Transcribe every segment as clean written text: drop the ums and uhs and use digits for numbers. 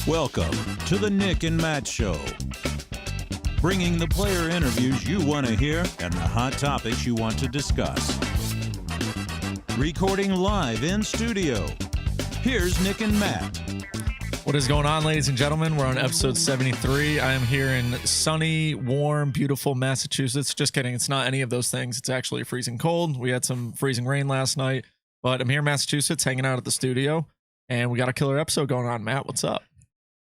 Welcome to the Nick and Matt Show, bringing the player interviews you want to hear and the hot topics you want to discuss. Recording live in studio, here's Nick and Matt. What is going on, ladies and gentlemen? We're on episode 73. I am here in sunny, warm, beautiful Massachusetts. Just kidding. It's not any of those things. It's actually freezing cold. We had some freezing rain last night, but I'm here in Massachusetts hanging out at the studio, and we got a killer episode going on. Matt, what's up?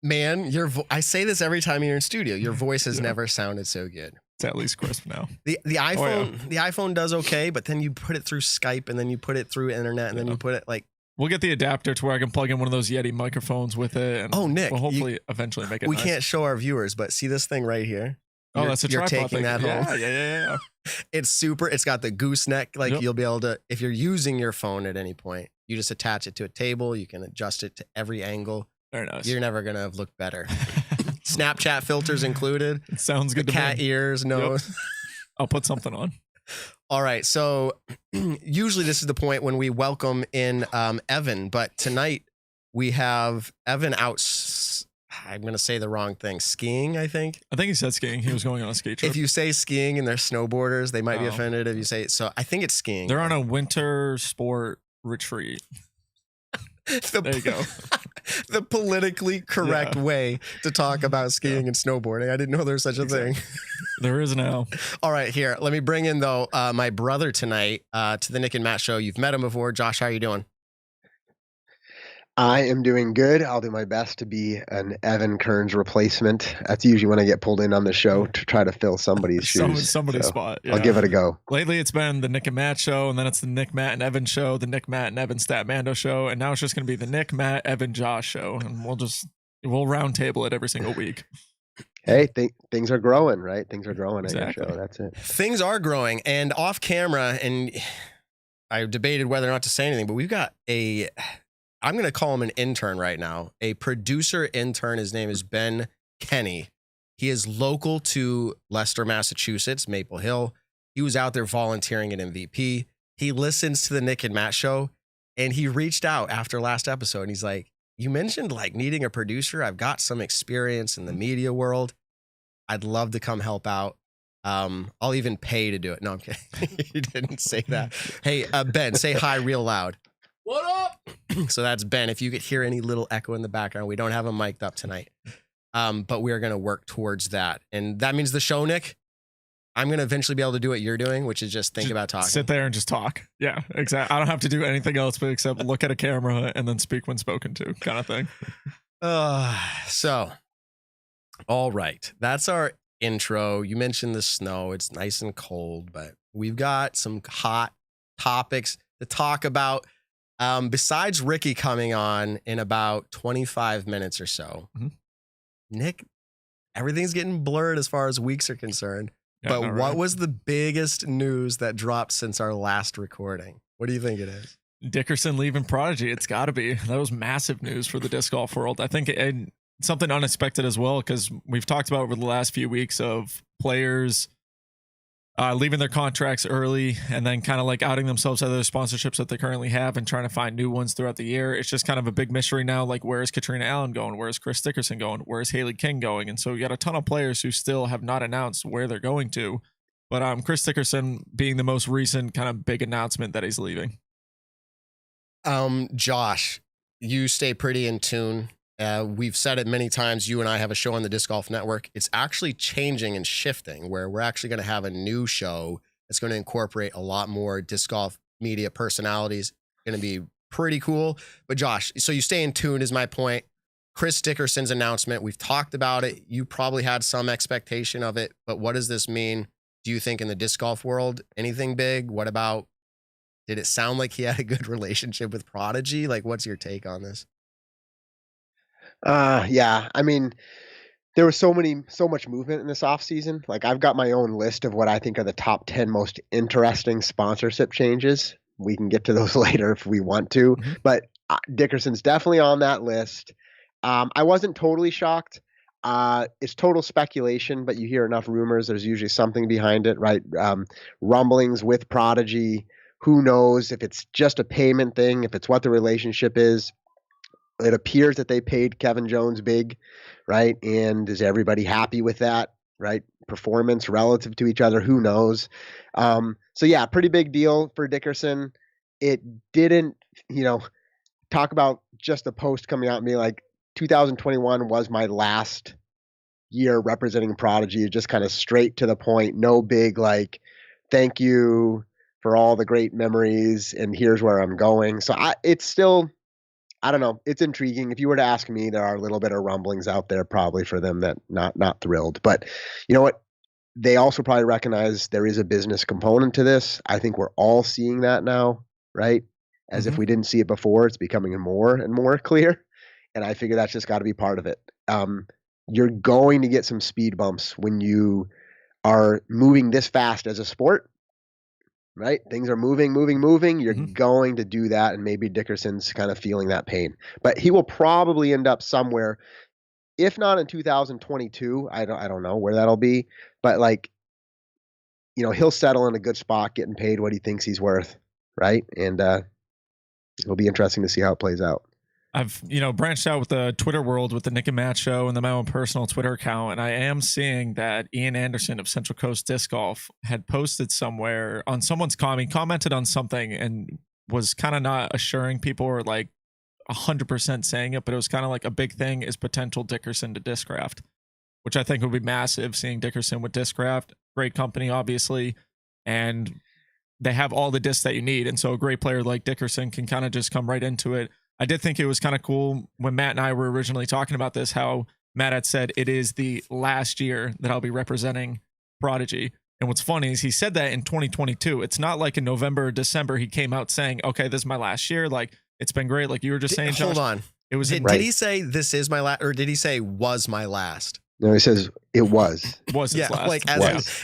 Man, I say this every time you're in studio. Your voice has never sounded so good. It's at least crisp now. The iPhone the iPhone does okay, but then you put it through Skype and then you put it through internet and then you put it like. We'll get the adapter to where I can plug in one of those Yeti microphones with it. And Nick, we'll hopefully eventually make it. We nice. Can't show our viewers, but see this thing right here. That's a tripod You're taking thing. that home. Yeah. It's super. It's got the gooseneck. Like You'll be able to, if you're using your phone at any point, you just attach it to a table. You can adjust it to every angle. Very nice. You're never gonna have looked better. Snapchat filters included. It sounds good. Cat ears, nose. Yep. I'll put something on. All right. So usually this is the point when we welcome in Evan, but tonight we have Evan out. I'm going to say the wrong thing. Skiing, I think. I think he said skiing. He was going on a ski trip. If you say skiing and they're snowboarders, they might be offended if you say it. So I think it's skiing. They're on a winter sport retreat. There you go. The politically correct way to talk about skiing and snowboarding. I didn't know there was such a thing. There is now. All right, here. Let me bring in, though, my brother tonight to the Nick and Matt Show. You've met him before. Josh, how are you doing? I am doing good. I'll do my best to be an Evan Kearns replacement. That's usually when I get pulled in on the show to try to fill somebody's shoes. Somebody's spot. Yeah. I'll give it a go. Lately, it's been the Nick and Matt Show, and then it's the Nick, Matt, and Evan Show, the Nick, Matt, and Evan Stat Mando Show, and now it's just going to be the Nick, Matt, Evan, Josh Show, and we'll round table it every single week. Hey, things are growing, right? Things are growing exactly. On your show. That's it. Things are growing, and off camera, and I debated whether or not to say anything, but we've got I'm going to call him an intern right now, a producer intern. His name is Ben Kenny. He is local to Leicester, Massachusetts, Maple Hill. He was out there volunteering at MVP. He listens to the Nick and Matt Show, and he reached out after last episode, and he's like, you mentioned like needing a producer. I've got some experience in the media world. I'd love to come help out. I'll even pay to do it. No, I'm kidding. He didn't say that. Hey, Ben, say hi real loud. What up? So that's Ben. If you could hear any little echo in the background, we don't have him mic'd up tonight. But we are going to work towards that. And that means the show, Nick, I'm going to eventually be able to do what you're doing, which is just think about talking. Sit there and just talk. Yeah, exactly. I don't have to do anything else but except look at a camera and then speak when spoken to, kind of thing. So, all right. That's our intro. You mentioned the snow. It's nice and cold, but we've got some hot topics to talk about. Besides Ricky coming on in about 25 minutes or so, Nick, everything's getting blurred as far as weeks are concerned. Yeah, but what was the biggest news that dropped since our last recording? What do you think it is? Dickerson leaving Prodigy. It's got to be. That was massive news for the disc golf world. I think something unexpected as well, because we've talked about over the last few weeks of players leaving their contracts early and then kind of like outing themselves out of their sponsorships that they currently have and trying to find new ones throughout the year. It's just kind of a big mystery now. Like, where is Katrina Allen going? Where is Chris Dickerson going? Where is Haley King going? And so we got a ton of players who still have not announced where they're going to. But Chris Dickerson being the most recent kind of big announcement that he's leaving. Josh, you stay pretty in tune. We've said it many times. You and I have a show on the Disc Golf Network. It's actually changing and shifting where we're actually going to have a new show that's going to incorporate a lot more disc golf media personalities. Going to be pretty cool. But Josh, so you stay in tune is my point. Chris Dickerson's announcement, we've talked about it. You probably had some expectation of it, but what does this mean? Do you think in the disc golf world, anything big? What about, did it sound like he had a good relationship with Prodigy? Like, what's your take on this? Yeah, I mean, there was so much movement in this offseason. Like, I've got my own list of what I think are the top 10 most interesting sponsorship changes. We can get to those later if we want to, but Dickerson's definitely on that list. I wasn't totally shocked. It's total speculation, but you hear enough rumors, there's usually something behind it, right? Rumblings with Prodigy. Who knows if it's just a payment thing, if it's what the relationship is. it appears that they paid Kevin Jones big, right? And is everybody happy with that, right? Performance relative to each other, who knows? So yeah, pretty big deal for Dickerson. It didn't, talk about just a post coming out and being like, 2021 was my last year representing Prodigy, just kind of straight to the point, no big like, thank you for all the great memories and here's where I'm going. So it's still, I don't know, it's intriguing. If you were to ask me, there are a little bit of rumblings out there probably for them that not thrilled. But you know what? They also probably recognize there is a business component to this. I think we're all seeing that now, right? As if we didn't see it before, it's becoming more and more clear. And I figure that's just got to be part of it. You're going to get some speed bumps when you are moving this fast as a sport, right? Things are moving. You're going to do that. And maybe Dickerson's kind of feeling that pain, but he will probably end up somewhere, if not in 2022. I don't know where that'll be, but like, he'll settle in a good spot, getting paid what he thinks he's worth. Right. And, it'll be interesting to see how it plays out. I've, branched out with the Twitter world with the Nick and Matt show and then my own personal Twitter account. And I am seeing that Ian Anderson of Central Coast Disc Golf had posted somewhere on someone's commented on something and was kind of not assuring people or like 100% saying it, but it was kind of like a big thing is potential Dickerson to Discraft, which I think would be massive, seeing Dickerson with Discraft. Great company, obviously. And they have all the discs that you need. And so a great player like Dickerson can kind of just come right into it. I did think it was kind of cool when Matt and I were originally talking about this, how Matt had said it is the last year that I'll be representing Prodigy. And what's funny is he said that in 2022. It's not like in November or December he came out saying, okay, this is my last year. Like, it's been great. Like you were just saying, Josh. Hold on. It was did he say this is my last, or did he say was my last? No, he says it was. Was his last. Like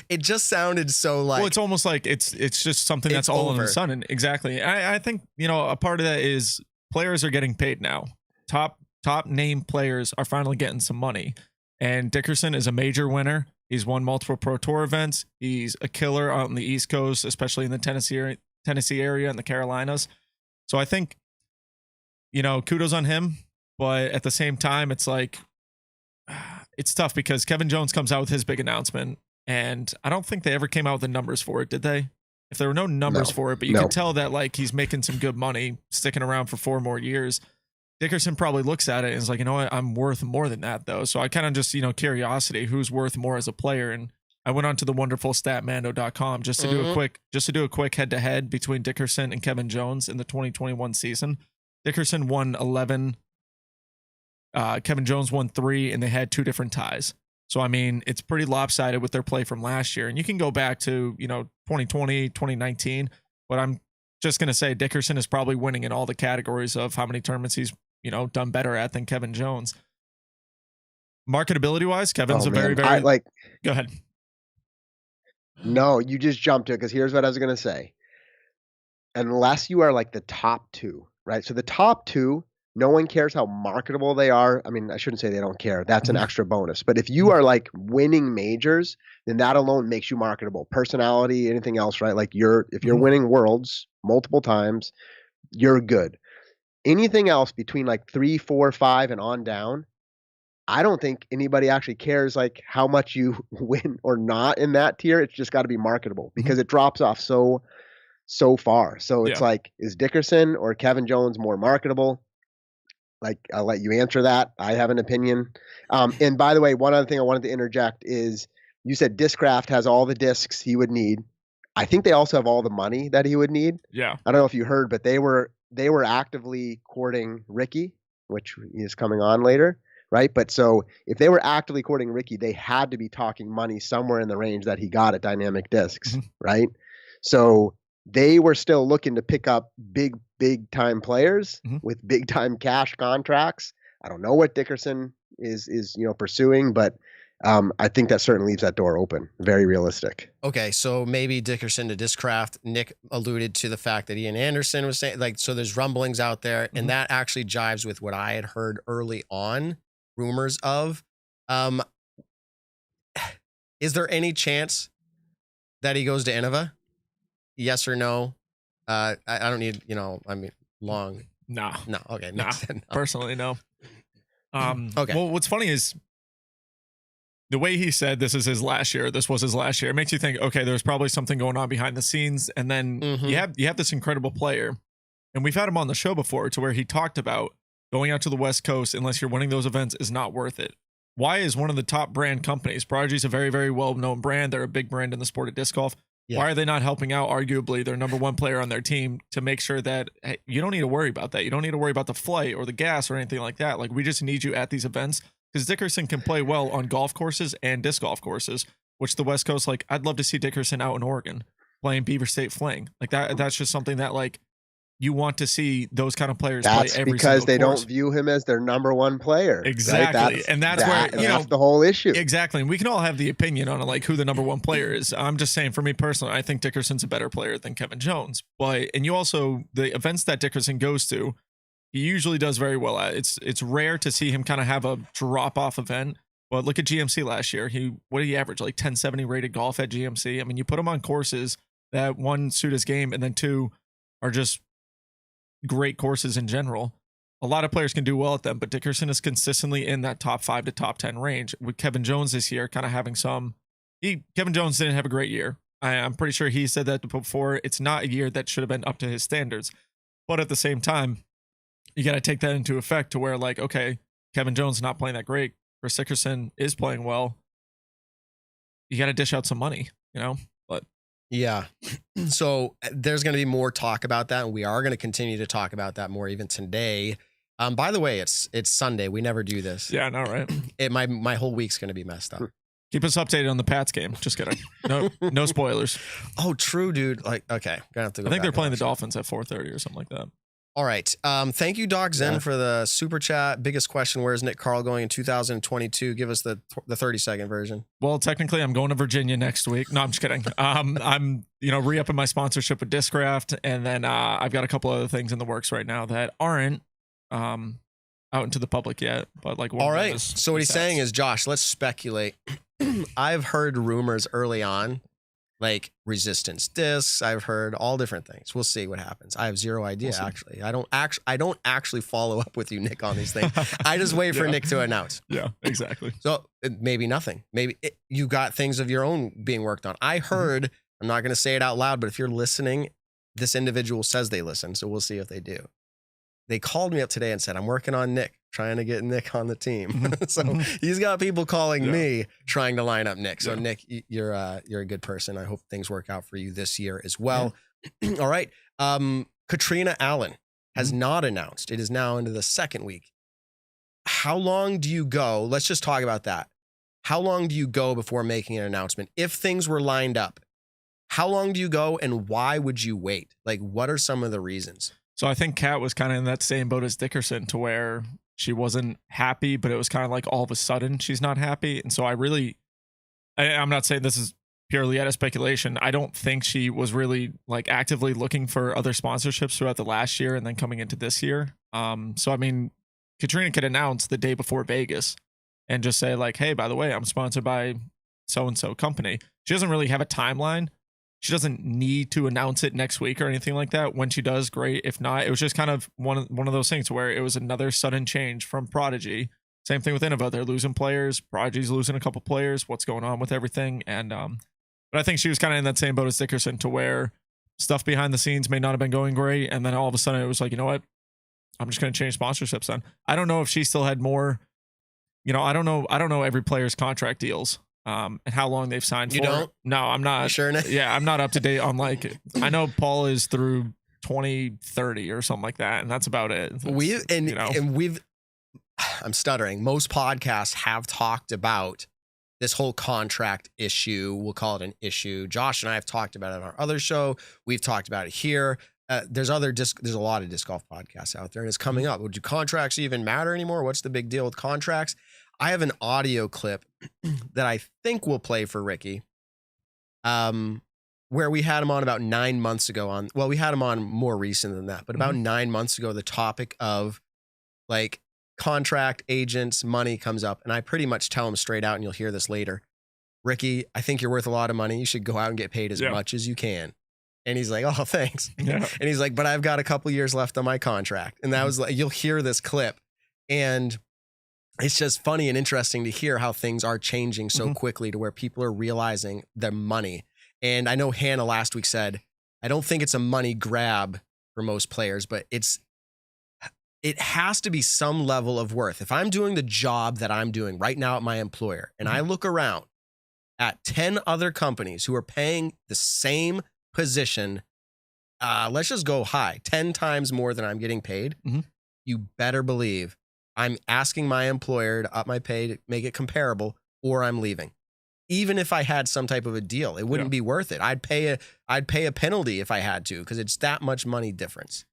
it just sounded so like. Well, it's almost like it's just something that's all over. of a sudden. Exactly. I think a part of that is players are getting paid now. Top name players are finally getting some money, and Dickerson is a major winner. He's won multiple Pro Tour events. He's a killer out on the East Coast, especially in the Tennessee area and the Carolinas. So I think kudos on him, but at the same time, it's like. It's tough because Kevin Jones comes out with his big announcement, and I don't think they ever came out with the numbers for it, did they? If there were no numbers for it, but you can tell that like he's making some good money, sticking around for 4 more years. Dickerson probably looks at it and is like, you know what, I'm worth more than that though. So I kind of just, curiosity, who's worth more as a player. And I went on to the wonderful statmando.com just to do a quick head to head between Dickerson and Kevin Jones in the 2021 season. Dickerson won 11. Kevin Jones won 3, and they had 2 different ties. So, I mean, it's pretty lopsided with their play from last year. And you can go back to, 2020, 2019. But I'm just going to say Dickerson is probably winning in all the categories of how many tournaments he's, done better at than Kevin Jones. Marketability-wise, Kevin's very... Go ahead. No, you just jumped to it because here's what I was going to say. Unless you are like the top 2, right? So the top 2... no one cares how marketable they are. I mean, I shouldn't say they don't care. That's an extra bonus. But if you are like winning majors, then that alone makes you marketable. Personality, anything else, right? Like if you're winning worlds multiple times, you're good. Anything else between like 3, 4, 5 and on down, I don't think anybody actually cares like how much you win or not in that tier. It's just got to be marketable because it drops off so far. So it's like, is Dickerson or Kevin Jones more marketable? Like, I'll let you answer that. I have an opinion. And by the way, one other thing I wanted to interject is you said Discraft has all the discs he would need. I think they also have all the money that he would need. Yeah. I don't know if you heard, but they were actively courting Ricky, which is coming on later, right? But so if they were actively courting Ricky, they had to be talking money somewhere in the range that he got at Dynamic Discs, right? So they were still looking to pick up big time players with big time cash contracts. I don't know what Dickerson is pursuing, but I think that certainly leaves that door open. Very realistic. Okay, so maybe Dickerson to Discraft. Nick alluded to the fact that Ian Anderson was saying, like, so there's rumblings out there, and that actually jives with what I had heard early on, rumors of. Is there any chance that he goes to Innova? Yes or no? I don't need, long. No. No. Okay. Nah, Nick said no. personally, no. Okay. Well, what's funny is the way he said this is his last year. This was his last year. It makes you think, okay, there's probably something going on behind the scenes, and then you have this incredible player, and we've had him on the show before, to where he talked about going out to the West Coast unless you're winning those events is not worth it. Why is one of the top brand companies? Prodigy is a very, very well known brand. They're a big brand in the sport of disc golf. Yeah. Why are they not helping out, arguably, their number one player on their team to make sure that, hey, you don't need to worry about that. You don't need to worry about the flight or the gas or anything like that. Like, we just need you at these events, because Dickerson can play well on golf courses and disc golf courses, which the West Coast, like, I'd love to see Dickerson out in Oregon playing Beaver State Fling. Like, that's just something that, like, you want to see those kind of players play every single course. Because they don't view him as their number one player. Exactly. Right? And that's where, that's the whole issue. Exactly. And we can all have the opinion on like who the number one player is. I'm just saying, for me personally, I think Dickerson's a better player than Kevin Jones. And you also, the events that Dickerson goes to, he usually does very well at. It's rare to see him kind of have a drop off event. But look at GMC last year. What did he average? Like 1070 rated golf at GMC. I mean, you put him on courses that, one, suit his game, and then two, are just great courses in general. A lot of players can do well at them, but Dickerson is consistently in that top 5 to top 10 range. With Kevin Jones this year kind of having Kevin Jones didn't have a great year. I'm pretty sure he said that before. It's not a year that should have been up to his standards. But at the same time, you got to take that into effect to where, like, okay, Kevin Jones not playing that great. Chris Dickerson is playing well. You got to dish out some money, but yeah. So there's going to be more talk about that, and we are going to continue to talk about that more even today. By the way, it's Sunday. We never do this. Yeah, I know, right? My whole week's going to be messed up. Keep us updated on the Pats game. Just kidding. No spoilers. Oh, true, dude. Like, okay, gonna have to go. I think they're playing the Dolphins at 4:30 or something like that. All right. Thank you, Doc Zen, for the super chat. Biggest question: where's Nick Carl going in 2022? Give us the 30-second version. Well, technically, I'm going to Virginia next week. No, I'm just kidding. I'm re-upping my sponsorship with Discraft, and then I've got a couple other things in the works right now that aren't out into the public yet. But like, all right. So what he's saying is, Josh, let's speculate. I've heard rumors early on, like resistance discs. I've heard all different things. We'll see what happens. I have zero idea, actually. I don't actually follow up with you, Nick, on these things. I just wait for Nick to announce. Yeah, exactly. So maybe nothing. Maybe you got things of your own being worked on. I heard, I'm not going to say it out loud, but if you're listening, this individual says they listen. So we'll see if they do. They called me up today and said, I'm working on Nick, trying to get Nick on the team. So he's got people calling me trying to line up Nick. So Nick, you're a good person. I hope things work out for you this year as well. All right. Katrina Allen has not announced. It is now into the second week. How long do you go? Let's just talk about that. How long do you go before making an announcement? If things were lined up, how long do you go and why would you wait? Like, what are some of the reasons? So I think Kat was kind of in that same boat as Dickerson, to where she wasn't happy, but it was kind of like all of a sudden she's not happy. And so I'm not saying this is purely out of speculation. I don't think she was really like actively looking for other sponsorships throughout the last year and then coming into this year. So, I mean, Katrina could announce the day before Vegas and just say like, hey, by the way, I'm sponsored by so-and-so company. She doesn't really have a timeline. She doesn't need to announce it next week or anything like that. When she does, great. If not, it was just kind of one of those things where it was another sudden change from Prodigy. Same thing with Innova. They're losing players. Prodigy's losing a couple players. What's going on with everything? And but I think she was kind of in that same boat as Dickerson, to where stuff behind the scenes may not have been going great, and then all of a sudden it was like, you know what? I'm just going to change sponsorships then. I don't know if she still had more. I don't know every player's contract deals. And how long they've signed for. You don't? No, I'm not. You sure? Yeah, I'm not up to date on like, I know Paul is through 2030 or something like that, and that's about it. I'm stuttering. Most podcasts have talked about this whole contract issue. We'll call it an issue. Josh and I have talked about it on our other show. We've talked about it here. There's a lot of disc golf podcasts out there, and it's coming up. Do contracts even matter anymore? What's the big deal with contracts? I have an audio clip that I think we'll play for Ricky, where we had him on about 9 months ago. We had him on more recent than that, but about 9 months ago, the topic of like contract agents, money comes up, and I pretty much tell him straight out, and you'll hear this later. Ricky, I think you're worth a lot of money. You should go out and get paid as much as you can. And he's like, oh, thanks. Yeah. And he's like, but I've got a couple years left on my contract. And that was like, you'll hear this clip. And it's just funny and interesting to hear how things are changing so quickly to where people are realizing their money. And I know Hannah last week said, I don't think it's a money grab for most players, but it has to be some level of worth. If I'm doing the job that I'm doing right now at my employer, and I look around at 10 other companies who are paying the same position, let's just go high, 10 times more than I'm getting paid, you better believe I'm asking my employer to up my pay to make it comparable, or I'm leaving. Even if I had some type of a deal, it wouldn't be worth it. I'd pay a penalty if I had to, because it's that much money difference.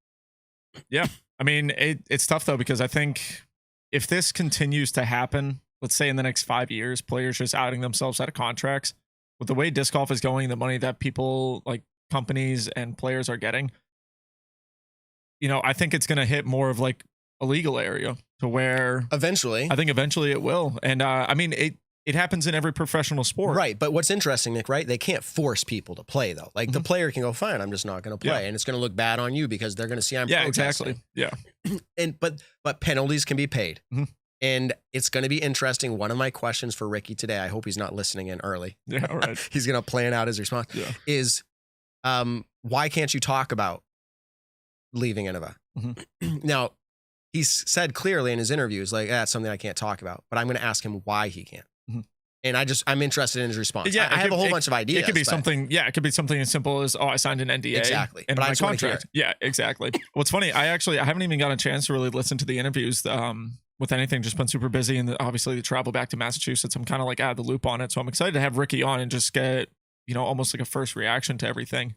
Yeah. I mean, it's tough though, because I think if this continues to happen, let's say in the next 5 years, players just outing themselves out of contracts, with the way disc golf is going, the money that people like companies and players are getting, I think it's going to hit more of like a legal area to where eventually, I think eventually it will. And I mean, it happens in every professional sport. Right. But what's interesting, Nick, right? They can't force people to play though. Like the player can go, fine, I'm just not going to play. And it's going to look bad on you because they're going to see I'm protesting. Exactly. Yeah. But penalties can be paid. And it's going to be interesting. One of my questions for Ricky today, I hope he's not listening in early. Yeah, all right. He's going to plan out his response, is why can't you talk about leaving Innova? Now, he's said clearly in his interviews, like, that's something I can't talk about. But I'm going to ask him why he can't. And I'm interested in his response. Yeah, I have a whole bunch of ideas. It could be something. Yeah, it could be something as simple as, I signed an NDA. Exactly. And But my contract. Yeah, exactly. What's funny, I haven't even got a chance to really listen to the interviews with anything. Just been super busy, and obviously the travel back to Massachusetts, I'm kind of like out of the loop on it. So I'm excited to have Ricky on and just get almost like a first reaction to everything.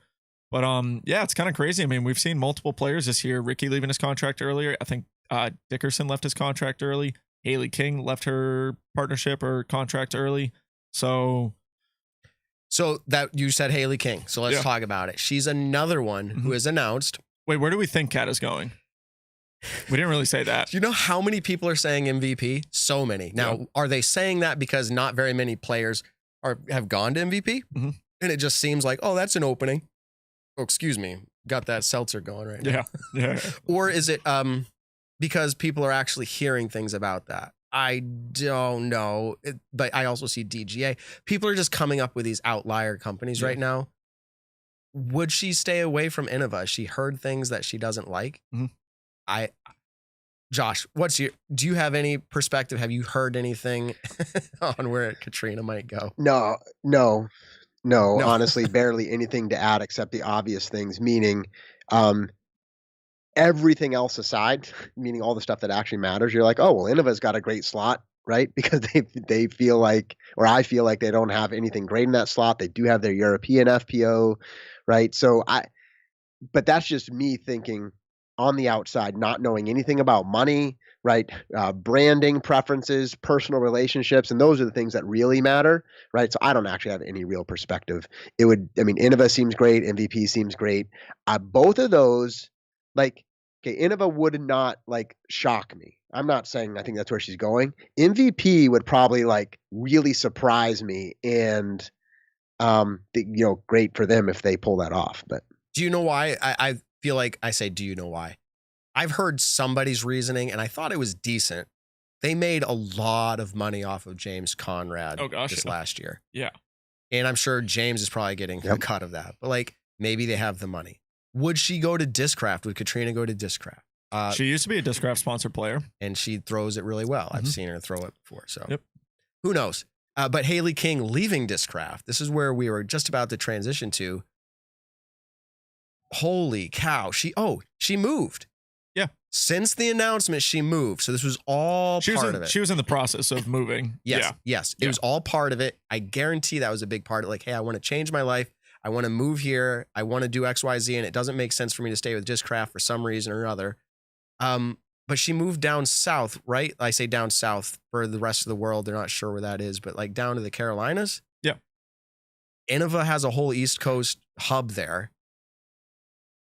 But yeah, it's kind of crazy. I mean, we've seen multiple players this year. Ricky leaving his contract earlier. I think Dickerson left his contract early. Haley King left her partnership or contract early. So that you said Haley King. So let's talk about it. She's another one who is announced. Wait, where do we think Kat is going? We didn't really say that. Do you know how many people are saying MVP? So many. Now, are they saying that because not very many players have gone to MVP? And it just seems like, oh, that's an opening. Oh, excuse me. Got that seltzer going right now. Yeah. Or is it because people are actually hearing things about that? I don't know. But I also see DGA. People are just coming up with these outlier companies right now. Would she stay away from Innova? She heard things that she doesn't like. Josh, do you have any perspective? Have you heard anything on where Katrina might go? No, honestly, barely anything to add except the obvious things, meaning everything else aside, meaning all the stuff that actually matters. You're like, oh, well, Innova's got a great slot, right? Because they feel like, or I feel like they don't have anything great in that slot. They do have their European FPO, right? But that's just me thinking on the outside, not knowing anything about money, right? Branding preferences, personal relationships, and those are the things that really matter, right? So I don't actually have any real perspective. Innova seems great. MVP seems great. Both of those, Innova would not shock me. I'm not saying I think that's where she's going. MVP would probably really surprise me, and great for them if they pull that off. But do you know why? I feel like I say, do you know why? I've heard somebody's reasoning, and I thought it was decent. They made a lot of money off of James Conrad this last year. Yeah. And I'm sure James is probably getting a cut of that. But maybe they have the money. Would she go to Discraft? Would Katrina go to Discraft? She used to be a Discraft sponsored player. And she throws it really well. I've seen her throw it before. So who knows? But Haley King leaving Discraft. This is where we were just about to transition to. Holy cow. She moved. Yeah. Since the announcement, she moved. So this was all part of it. She was in the process of moving. Yes. It was all part of it. I guarantee that was a big part of hey, I want to change my life. I want to move here. I want to do X, Y, Z. And it doesn't make sense for me to stay with Discraft for some reason or another. But she moved down south, right? I say down south for the rest of the world. They're not sure where that is, but down to the Carolinas. Yeah. Innova has a whole East Coast hub there.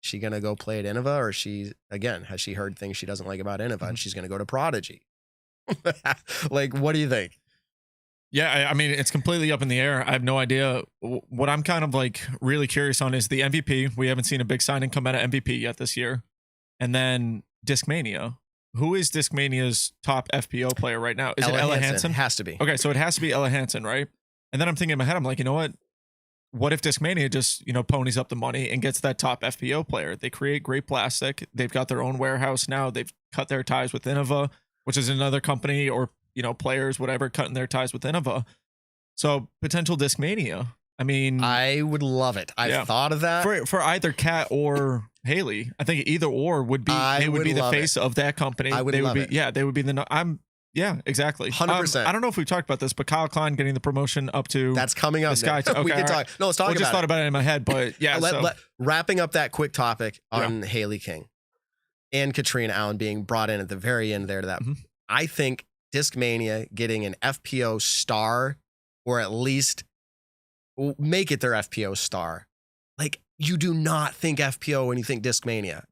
She going to go play at Innova, or has she heard things she doesn't like about Innova and she's going to go to Prodigy? What do you think? Yeah, I mean, it's completely up in the air. I have no idea. What I'm kind of like really curious on is the MVP. We haven't seen a big signing come out of MVP yet this year. And then Discmania. Who is Discmania's top FPO player right now? Is it Ella Hansen? Has to be. Okay, so it has to be Ella Hansen, right? And then I'm thinking in my head, I'm like, you know what? What if Discmania just, ponies up the money and gets that top FPO player? They create great plastic. They've got their own warehouse now. They've cut their ties with Innova, which is another company, or players, whatever, cutting their ties with Innova. So potential Discmania. I mean, I would love it. I've thought of that for either Kat or Haley. I think either or would be they would be the face of that company. I would they love would it. be, yeah, they would be the. Exactly. 100%. I don't know if we talked about this, but Kyle Klein getting the promotion up to that's coming up. this guy. Okay, we can talk. No, let's talk about just thought about it in my head, but yeah. Wrapping up that quick topic on Haley King and Katrina Allen being brought in at the very end there to that. I think Discmania getting an FPO star, or at least make it their FPO star. Like, you do not think FPO when you think Discmania.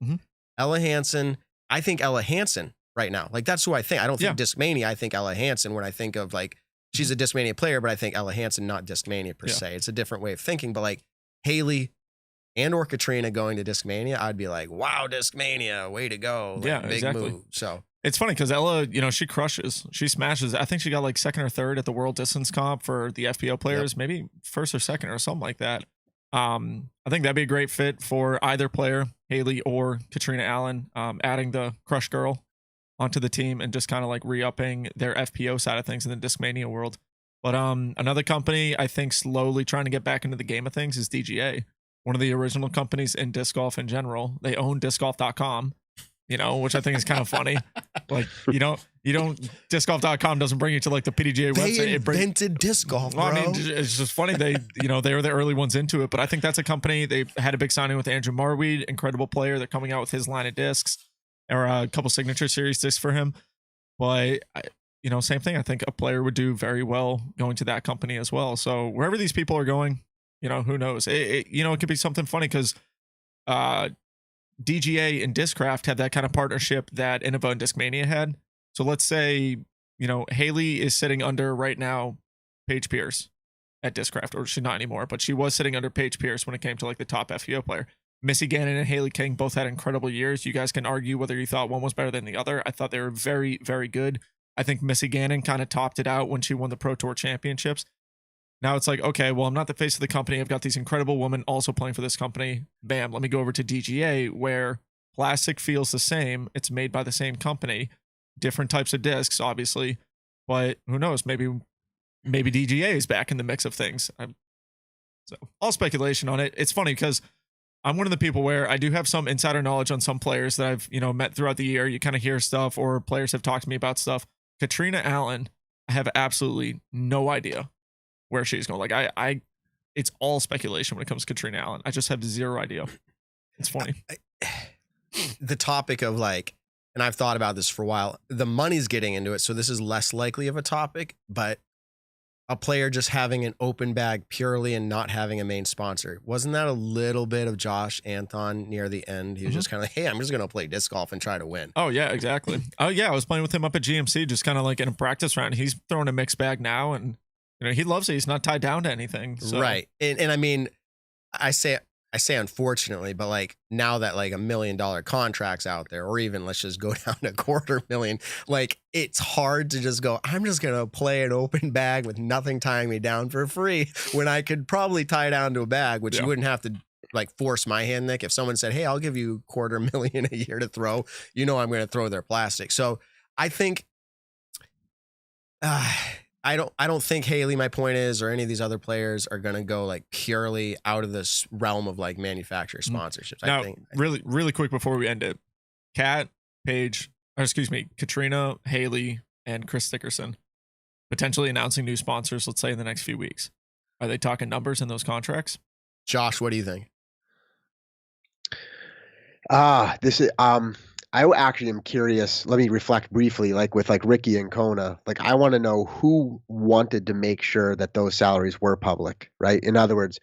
Ella Hansen, I think Ella Hansen right now. Like, that's who I think. I don't think Discmania. I think Ella Hansen when I think of, like, she's a Discmania player, but I think Ella Hansen, not Discmania per se. It's a different way of thinking. But like Haley and or Katrina going to Discmania, I'd be like, wow, Discmania, way to go. Like, big move. So it's funny because Ella, she crushes. She smashes. I think she got like second or third at the World Distance Comp for the FPO players, maybe first or second or something like that. I think that'd be a great fit for either player, Haley or Katrina Allen, adding the Crush Girl onto the team and just kind of like re-upping their FPO side of things in the Discmania world. But another company I think slowly trying to get back into the game of things is DGA, one of the original companies in disc golf in general. They own discgolf.com, which I think is kind of funny. Like, discgolf.com doesn't bring you to like the PDGA website. They invented disc golf, bro. I mean, it's just funny. They were the early ones into it, but I think that's a company. They had a big signing with Andrew Marweed, incredible player. They're coming out with his line of discs, or a couple signature series discs for him. But same thing. I think a player would do very well going to that company as well. So wherever these people are going, who knows? It could be something funny because DGA and Discraft have that kind of partnership that Innova and Discmania had. So let's say, Haley is sitting under right now Paige Pierce at Discraft, or she's not anymore, but she was sitting under Paige Pierce when it came to like the top FPO player. Missy Gannon and Haley King both had incredible years. You guys can argue whether you thought one was better than the other. I thought they were very, very good. I think Missy Gannon kind of topped it out when she won the Pro Tour championships. Now it's like, okay, well, I'm not the face of the company. I've got these incredible women also playing for this company. Bam, let me go over to DGA, where plastic feels the same. It's made by the same company, different types of discs, obviously, but who knows? Maybe DGA is back in the mix of things. So all speculation on it. It's funny because I'm one of the people where I do have some insider knowledge on some players that I've, met throughout the year. You kind of hear stuff, or players have talked to me about stuff. Katrina Allen, I have absolutely no idea where she's going. Like it's all speculation when it comes to Katrina Allen. I just have zero idea. It's funny. The topic of like, and I've thought about this for a while, the money's getting into it. So this is less likely of a topic, but a player just having an open bag purely and not having a main sponsor. Wasn't that a little bit of Josh Anthon near the end? He was just kind of like, hey, I'm just going to play disc golf and try to win. Oh, yeah, exactly. Oh, yeah, I was playing with him up at GMC, just kind of like in a practice round. He's throwing a mixed bag now, and he loves it. He's not tied down to anything. So. Right. And I mean, I say unfortunately, but like now that like $1 million contracts out there, or even let's just go down to $250,000, like it's hard to just go, I'm just going to play an open bag with nothing tying me down for free, when I could probably tie down to a bag, which you wouldn't have to like force my hand, Nick. If someone said, hey, I'll give you $250,000 a year to throw, I'm going to throw their plastic. So I think, I don't think Haley, my point is, or any of these other players are going to go like purely out of this realm of like manufacturer sponsorships. Now, I think really quick before we end it, Katrina, Haley, and Chris Dickerson potentially announcing new sponsors, let's say in the next few weeks. Are they talking numbers in those contracts? Josh, what do you think? This is I actually am curious. Let me reflect briefly, like with like Ricky and Kona. Like I want to know who wanted to make sure that those salaries were public, right? In other words,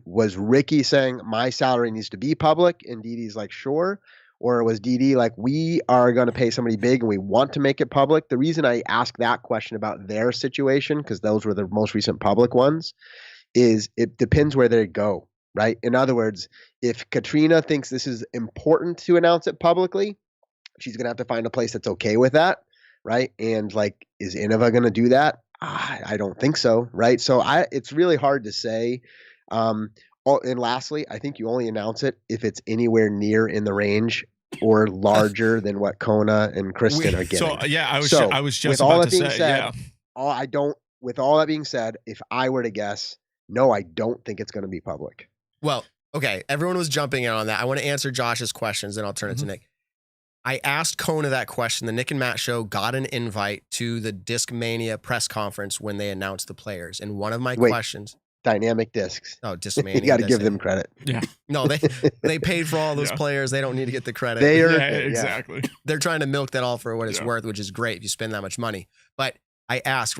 was Ricky saying my salary needs to be public? And Didi's like, sure. or it was DD, like we are going to pay somebody big and we want to make it public. The reason I ask that question about their situation, because those were the most recent public ones, is it depends where they go, right? In other words, if Katrina thinks this is important to announce it publicly, she's going to have to find a place that's okay with that, right? And like, is Innova going to do that? I don't think so, right? So it's really hard to say. And lastly, I think you only announce it if it's anywhere near in the range or larger than what Kona and Kristen are getting. So yeah, I was just with all about that to being say, said, yeah. With all that being said, if I were to guess, no, I don't think it's going to be public. Well, okay. Everyone was jumping in on that. I want to answer Josh's questions, and I'll turn it to Nick. I asked Kona that question. The Nick and Matt show got an invite to the Discmania press conference when they announced the players. And one of my questions. Dynamic Discs. Oh, Discmania. You got to give them credit. Yeah. No, they paid for all those players. They don't need to get the credit. They are exactly. They're trying to milk that all for what it's worth, which is great if you spend that much money. But I asked,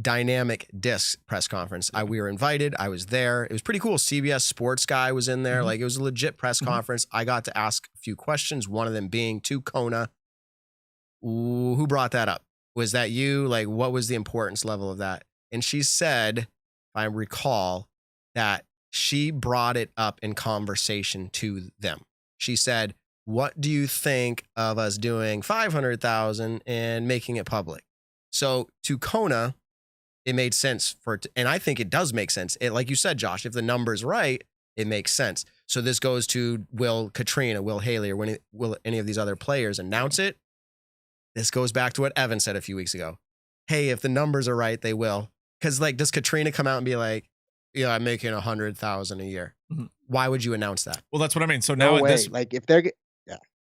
Dynamic Discs press conference. We were invited. I was there. It was pretty cool. CBS Sports guy was in there. Like, it was a legit press conference. I got to ask a few questions, one of them being to Kona. Who brought that up? Was that you? Like, what was the importance level of that? And she said, if I recall, that she brought it up in conversation to them. She said, what do you think of us doing 500,000 and making it public? So to Kona, it made sense and I think it does make sense. Like you said, Josh, if the number's right, it makes sense. So this goes to, will Katrina, will Haley, or will any of these other players announce it? This goes back to what Evan said a few weeks ago. Hey, if the numbers are right, they will. Because like, does Katrina come out and be like, yeah, I'm making 100,000 a year? Why would you announce that? Well, that's what I mean. So now like if they're,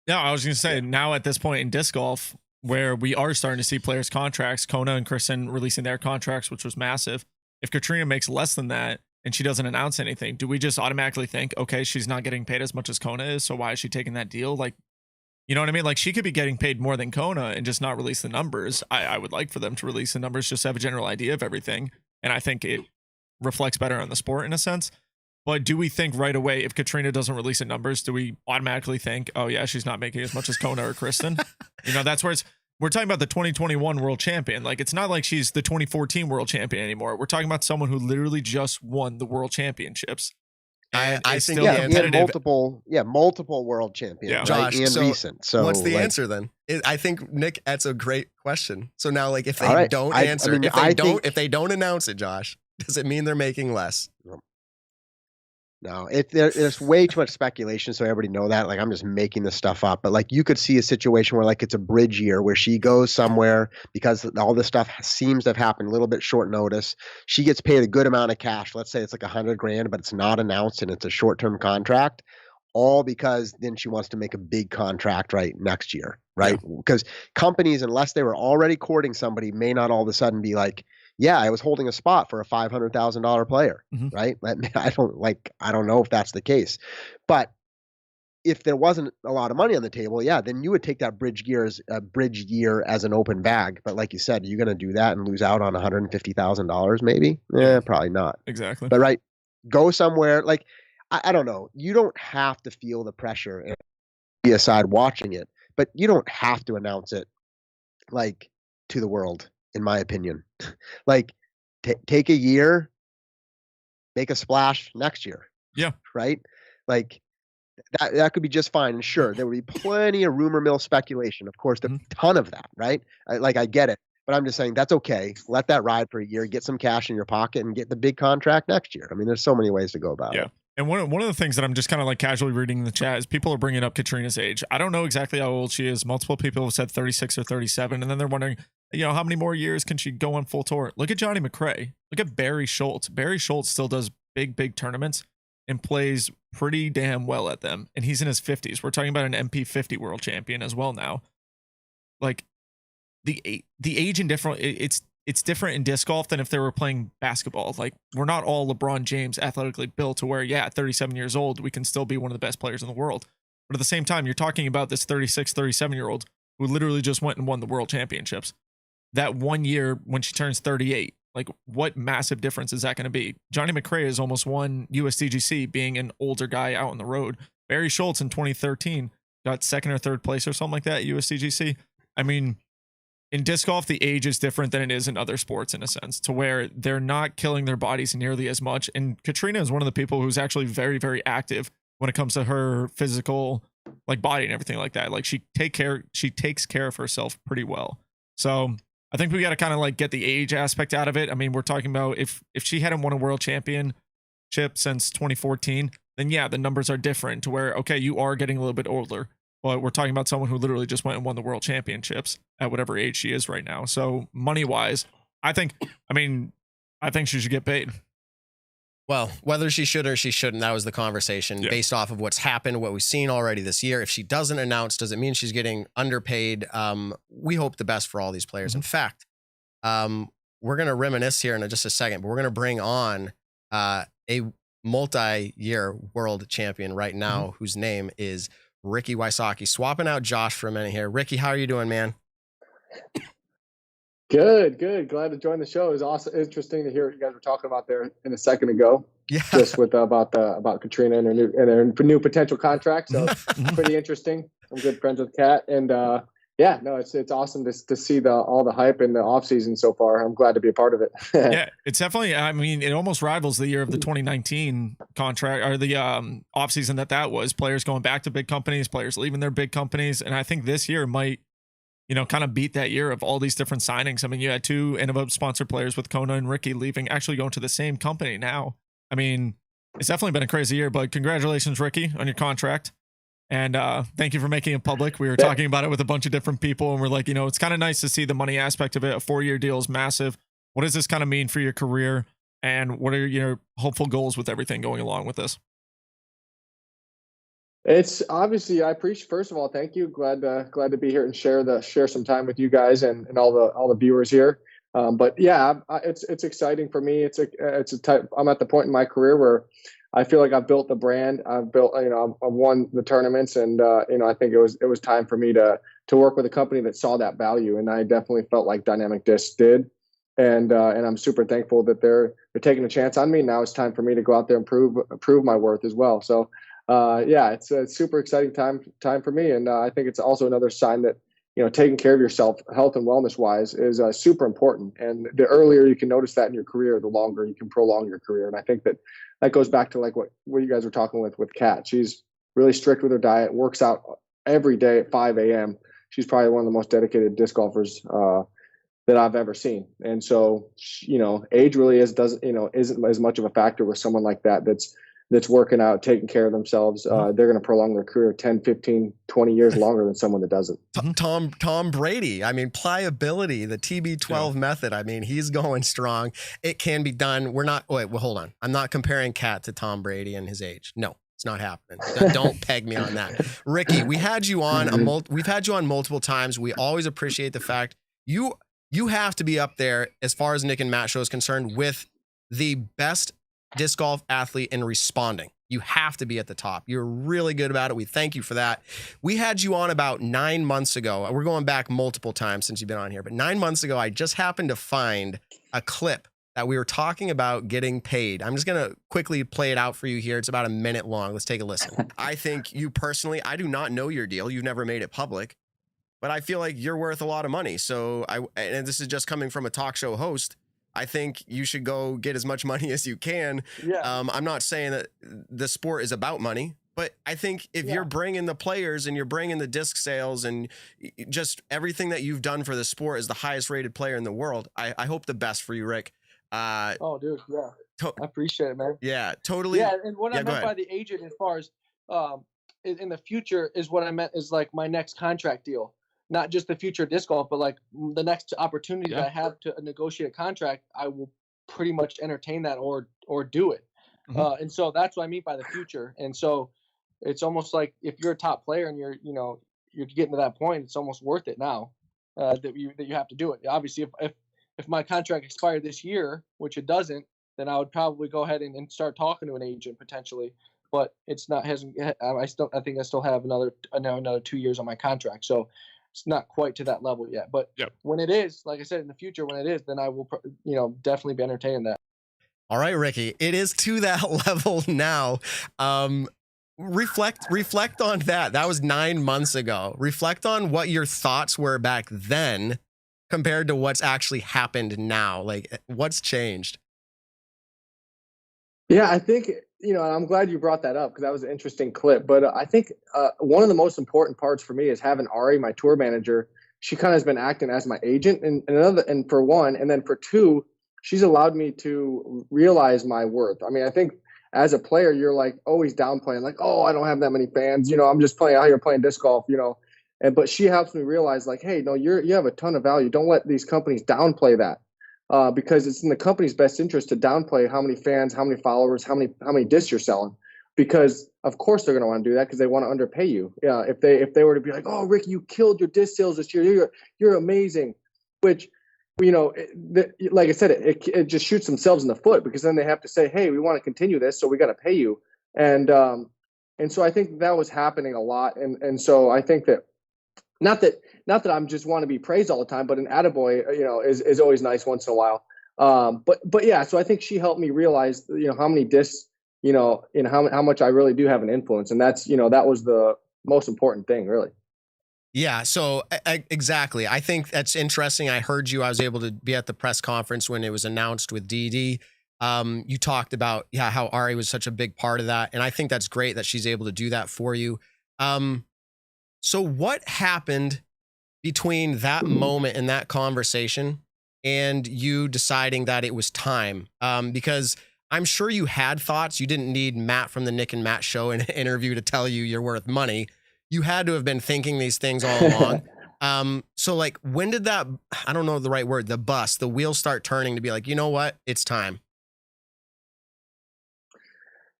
I was going to say, now at this point in disc golf, where we are starting to see players' contracts, Kona and Kristen releasing their contracts, which was massive. If Katrina makes less than that and she doesn't announce anything, do we just automatically think, okay, she's not getting paid as much as Kona is, so why is she taking that deal? Like, you know what I mean? Like, she could be getting paid more than Kona and just not release the numbers. I would like for them to release the numbers, just have a general idea of everything. And I think it reflects better on the sport in a sense. But do we think right away, if Katrina doesn't release the numbers, do we automatically think, oh yeah, she's not making as much as Kona or Kristen? You know, that's where we're talking about the 2021 world champion. Like, it's not like she's the 2014 world champion anymore. We're talking about someone who literally just won the world championships. I think multiple world champions, right? Josh, and recent. So what's the answer then? I think, Nick, that's a great question. So now, like, if they don't answer, if they don't announce it, Josh, does it mean they're making less? No, there's way too much speculation, so everybody know that. Like, I'm just making this stuff up. But like, you could see a situation where like it's a bridge year where she goes somewhere because all this stuff seems to have happened a little bit short notice. She gets paid a good amount of cash. Let's say it's like $100,000, but it's not announced and it's a short-term contract. All because then she wants to make a big contract next year, right? Because companies, unless they were already courting somebody, may not all of a sudden be like, yeah, I was holding a spot for a $500,000 player, right? I don't know if that's the case. But if there wasn't a lot of money on the table, then you would take that bridge year as an open bag. But like you said, you're going to do that and lose out on $150,000 maybe? Probably not. Exactly. But go somewhere. Like, I don't know. You don't have to feel the pressure and be aside watching it, but you don't have to announce it like to the world, in my opinion. Like, take a year, make a splash next year. Yeah. Right? Like, that could be just fine. And sure, there would be plenty of rumor mill speculation. Of course, there's a ton of that, right? I get it. But I'm just saying that's okay. Let that ride for a year, get some cash in your pocket, and get the big contract next year. I mean, there's so many ways to go about it. And one of the things that I'm just kind of like casually reading in the chat is people are bringing up Katrina's age. I don't know exactly how old she is. Multiple people have said 36 or 37. And then they're wondering, how many more years can she go on full tour? Look at Johnny McRae. Look at Barry Schultz. Barry Schultz still does big tournaments and plays pretty damn well at them. And he's in his 50s. We're talking about an MP50 world champion as well now. Like, the age and different, it's different in disc golf than if they were playing basketball. Like, we're not all LeBron James athletically built to where, at 37 years old, we can still be one of the best players in the world. But at the same time, you're talking about this 36, 37-year-old who literally just went and won the world championships. That 1 year when she turns 38, like, what massive difference is that going to be? Johnny McRae has almost won USDGC being an older guy out on the road. Barry Schultz in 2013 got second or third place or something like that at USDGC. I mean, in disc golf, the age is different than it is in other sports in a sense, to where they're not killing their bodies nearly as much. And Katrina is one of the people who's actually very, very active when it comes to her physical like body and everything like that. Like she takes care of herself pretty well. So I think we got to kind of like get the age aspect out of it. I mean, we're talking about if she hadn't won a world championship since 2014, then yeah, the numbers are different to where, okay, you are getting a little bit older. But we're talking about someone who literally just went and won the world championships at whatever age she is right now. So money wise, I think she should get paid. Well, whether she should or she shouldn't, that was the conversation based off of what's happened, what we've seen already this year. If she doesn't announce, does it mean she's getting underpaid? We hope the best for all these players. In fact, we're going to reminisce here in just a second, but we're going to bring on a multi-year world champion right now whose name is Ricky Wysocki. Swapping out Josh for a minute here. Ricky, how are you doing, man? Good. Glad to join the show. It was also interesting to hear what you guys were talking about there in a second ago. Yeah. Just with about Katrina and her new potential contract. So pretty interesting. I'm good friends with Kat, and it's awesome to see all the hype in the off season so far. I'm glad to be a part of it. Yeah, it's definitely. I mean, it almost rivals the year of the 2019 contract or the off season that was. Players going back to big companies, players leaving their big companies, and I think this year might, kind of beat that year of all these different signings. I mean, you had 2 Innova sponsored players with Kona and Ricky leaving, actually going to the same company now. I mean, it's definitely been a crazy year, but congratulations, Ricky, on your contract. And thank you for making it public. We were talking about it with a bunch of different people, and we're like, it's kind of nice to see the money aspect of it. A 4-year deal is massive. What does this kind of mean for your career? And what are your hopeful goals with everything going along with this? It's obviously, I appreciate, first of all, thank you. Glad to be here and share some time with you guys and all the viewers here. But yeah, it's exciting for me. I'm at the point in my career where I feel like I've built the brand. I've won the tournaments, and I think it was time for me to work with a company that saw that value, and I definitely felt like Dynamic Disc did, and I'm super thankful that they're taking a chance on me. Now it's time for me to go out there and prove my worth as well. So it's a super exciting time for me, and I think it's also another sign that taking care of yourself, health and wellness wise, is super important. And the earlier you can notice that in your career, the longer you can prolong your career. And I think that goes back to like what you guys were talking with Kat. She's really strict with her diet, works out every day at 5 a.m. She's probably one of the most dedicated disc golfers that I've ever seen. And so, age really isn't as much of a factor with someone like that's working out, taking care of themselves. They're going to prolong their career 10, 15, 20 years longer than someone that doesn't. Tom Brady. I mean, pliability, the TB12 method. I mean, he's going strong. It can be done. Hold on. I'm not comparing Kat to Tom Brady and his age. No, it's not happening. Don't peg me on that. Ricky, we've had you on multiple times. We always appreciate the fact you have to be up there as far as Nick and Matt show is concerned with the best disc golf athlete in responding. You have to be at the top. You're really good about it. We thank you for that. We had you on about 9 months ago. We're going back multiple times since you've been on here, but 9 months ago, I just happened to find a clip that we were talking about getting paid. I'm just going to quickly play it out for you here. It's about a minute long. Let's take a listen. I think you personally, I do not know your deal. You've never made it public, but I feel like you're worth a lot of money. So and this is just coming from a talk show host. I think you should go get as much money as you can. Yeah. I'm not saying that the sport is about money, but I think if you're bringing the players and you're bringing the disc sales and just everything that you've done for the sport as the highest rated player in the world, I hope the best for you, Rick. Oh, dude, yeah. I appreciate it, man. Yeah, totally. Yeah, and what I meant by the agent as far as in the future is what I meant is like my next contract deal. Not just the future disc golf, but like the next opportunity that I have to negotiate a contract, I will pretty much entertain that or do it. And so that's what I mean by the future. And so it's almost like if you're a top player and you're getting to that point, it's almost worth it now that you have to do it. Obviously, if my contract expired this year, which it doesn't, then I would probably go ahead and start talking to an agent potentially. But it's not I think I still have another 2 years on my contract. So it's not quite to that level yet, but when it is, like I said, in the future, when it is, then I will, definitely be entertaining that. All right, Ricky, it is to that level now. reflect on that. That was 9 months ago. Reflect on what your thoughts were back then compared to what's actually happened now. Like, what's changed? Yeah, I think, I'm glad you brought that up because that was an interesting clip. But I think one of the most important parts for me is having Ari, my tour manager. She kind of has been acting as my agent, and for one, and then for two, she's allowed me to realize my worth. I mean, I think as a player, you're like always downplaying, like, oh, I don't have that many fans. I'm just playing out here playing disc golf. But she helps me realize, like, hey, no, you have a ton of value. Don't let these companies downplay that. Because it's in the company's best interest to downplay how many fans, how many followers, how many discs you're selling. Because of course they're going to want to do that because they want to underpay you. Yeah, if they were to be like, oh, Ricky, you killed your disc sales this year. You're amazing. Which, like I said, it just shoots themselves in the foot because then they have to say, hey, we want to continue this, so we got to pay you. And so I think that was happening a lot. And so I think that not that I'm just want to be praised all the time, but an attaboy, is always nice once in a while. But yeah, so I think she helped me realize, how many discs, how much I really do have an influence. And that's, that was the most important thing, really. Yeah. So exactly. I think that's interesting. I heard you, I was able to be at the press conference when it was announced with DD. You talked about, how Ari was such a big part of that. And I think that's great that she's able to do that for you. So what happened between that moment and that conversation and you deciding that it was time? Because I'm sure you had thoughts. You didn't need Matt from the Nick and Matt show in an interview to tell you you're worth money. You had to have been thinking these things all along. So like, when did that, I don't know the right word, the wheels start turning to be like, you know what, it's time?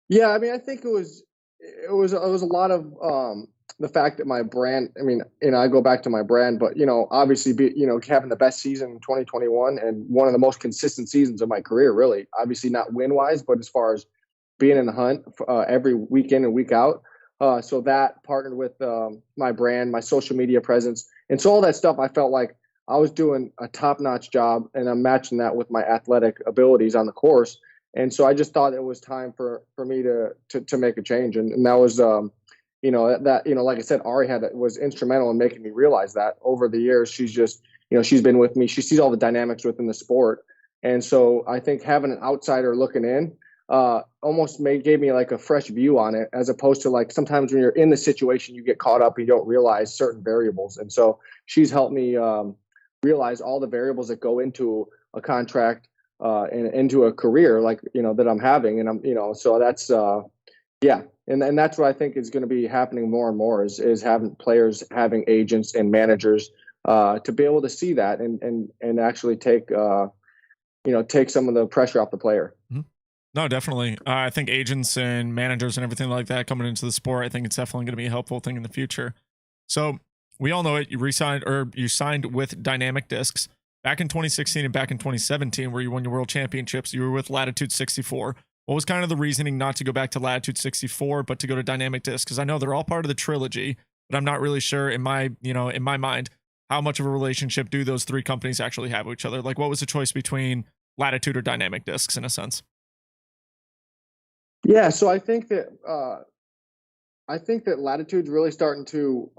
Yeah, I mean, I think it was a lot of the fact that my brand, I mean, I go back to my brand, but, obviously having the best season in 2021 and one of the most consistent seasons of my career, really, obviously not win wise, but as far as being in the hunt every week in and week out. So that partnered with my brand, my social media presence. And so all that stuff, I felt like I was doing a top-notch job and I'm matching that with my athletic abilities on the course. And so I just thought it was time for me to make a change. And that was, like I said, Ari was instrumental in making me realize that over the years. She's just, she's been with me. She sees all the dynamics within the sport. And so I think having an outsider looking in almost gave me like a fresh view on it, as opposed to like sometimes when you're in the situation, you get caught up and you don't realize certain variables. And so she's helped me realize all the variables that go into a contract and into a career like, that I'm having. And I'm, so that's, yeah. And that's what I think is going to be happening more and more is having players, having agents and managers to be able to see that and actually take some of the pressure off the player. Mm-hmm. No, definitely. I think agents and managers and everything like that coming into the sport, I think it's definitely going to be a helpful thing in the future. So we all know it. You signed with Dynamic Discs back in 2016 and back in 2017, where you won your world championships. You were with Latitude 64. What was kind of the reasoning not to go back to Latitude 64, but to go to Dynamic Discs? Because I know they're all part of the trilogy, but I'm not really sure in my mind, how much of a relationship do those three companies actually have with each other? Like, what was the choice between Latitude or Dynamic Discs in a sense? Yeah, so I think that Latitude's really starting to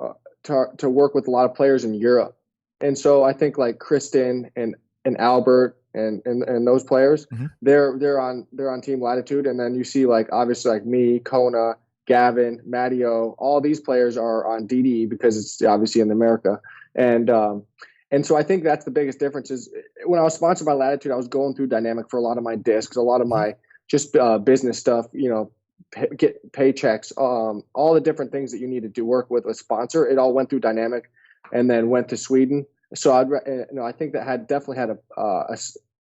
work with a lot of players in Europe, and so I think like Kristen and Albert and those players, mm-hmm. they're on Team Latitude, and then you see like obviously like me, Kona, Gavin, Matteo, all these players are on DDE because it's obviously in America, and so I think that's the biggest difference. Is when I was sponsored by Latitude, I was going through Dynamic for a lot of my discs, a lot of my just business stuff, get paychecks, all the different things that you need to do work with a sponsor. It all went through Dynamic and then went to Sweden. So I think that definitely had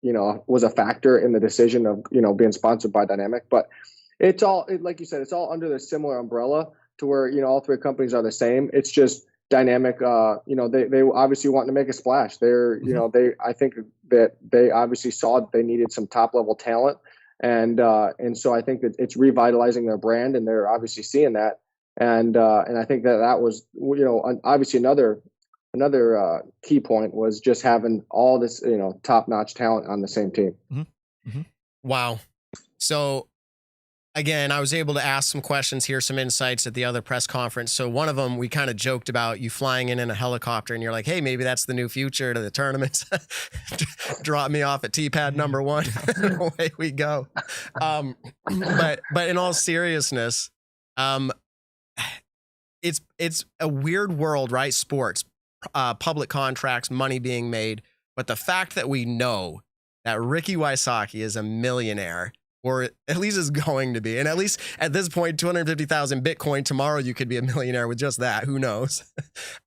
was a factor in the decision of, being sponsored by Dynamic, but it's all, like you said, it's all under the similar umbrella to where, all three companies are the same. It's just Dynamic, they obviously want to make a splash. They're, I think that they obviously saw that they needed some top level talent. And so I think that it's revitalizing their brand, and they're obviously seeing that. And I think that was, obviously another key point was just having all this, top-notch talent on the same team. Mm-hmm. Mm-hmm. Wow. So again, I was able to ask some questions, hear some insights at the other press conference. So one of them, we kind of joked about you flying in a helicopter, and you're like, hey, maybe that's the new future to the tournaments. Drop me off at T-pad number 1. Away we go. But in all seriousness, it's a weird world, right? Sports, public contracts, money being made. But the fact that we know that Ricky Wysocki is a millionaire, or at least is going to be, and at least at this point, 250,000 Bitcoin, tomorrow you could be a millionaire with just that. Who knows?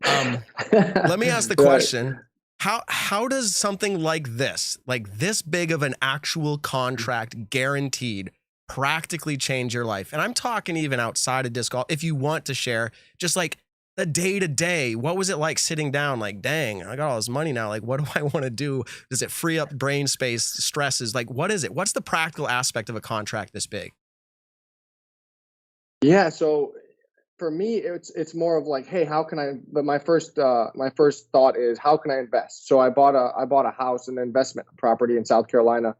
Let me ask the question. How does something like this big of an actual contract guaranteed, practically change your life? And I'm talking even outside of disc golf, if you want to share, just like the day to day, what was it like sitting down? Like, dang, I got all this money now. Like, what do I want to do? Does it free up brain space, stresses? Like, what is it? What's the practical aspect of a contract this big? Yeah. So for me, it's more of like, hey, how can I? But my first thought is, how can I invest? So I bought a house, an investment property in South Carolina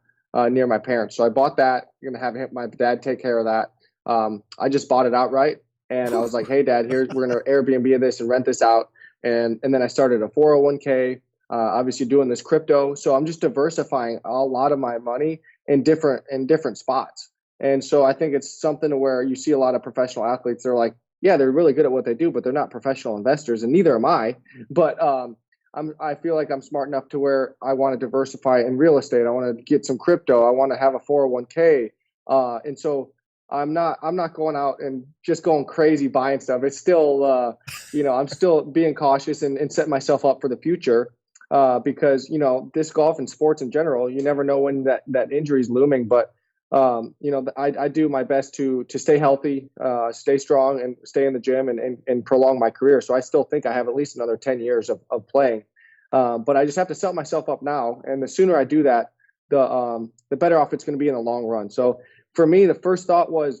near my parents. So I bought that. I'm gonna have my dad take care of that. I just bought it outright. And I was like, hey, Dad, we're going to Airbnb this and rent this out. And then I started a 401k, obviously doing this crypto. So I'm just diversifying a lot of my money in different spots. And so I think it's something where you see a lot of professional athletes. They're like, yeah, they're really good at what they do, but they're not professional investors, and neither am I. But I feel like I'm smart enough to where I want to diversify in real estate. I want to get some crypto. I want to have a 401k. And so I'm not going out and just going crazy buying stuff. It's still, I'm still being cautious and setting myself up for the future because, disc golf and sports in general, you never know when that injury is looming. But, I do my best to stay healthy, stay strong, and stay in the gym and prolong my career. So I still think I have at least another 10 years of playing. But I just have to set myself up now. And the sooner I do that, the better off it's going to be in the long run. So for me, the first thought was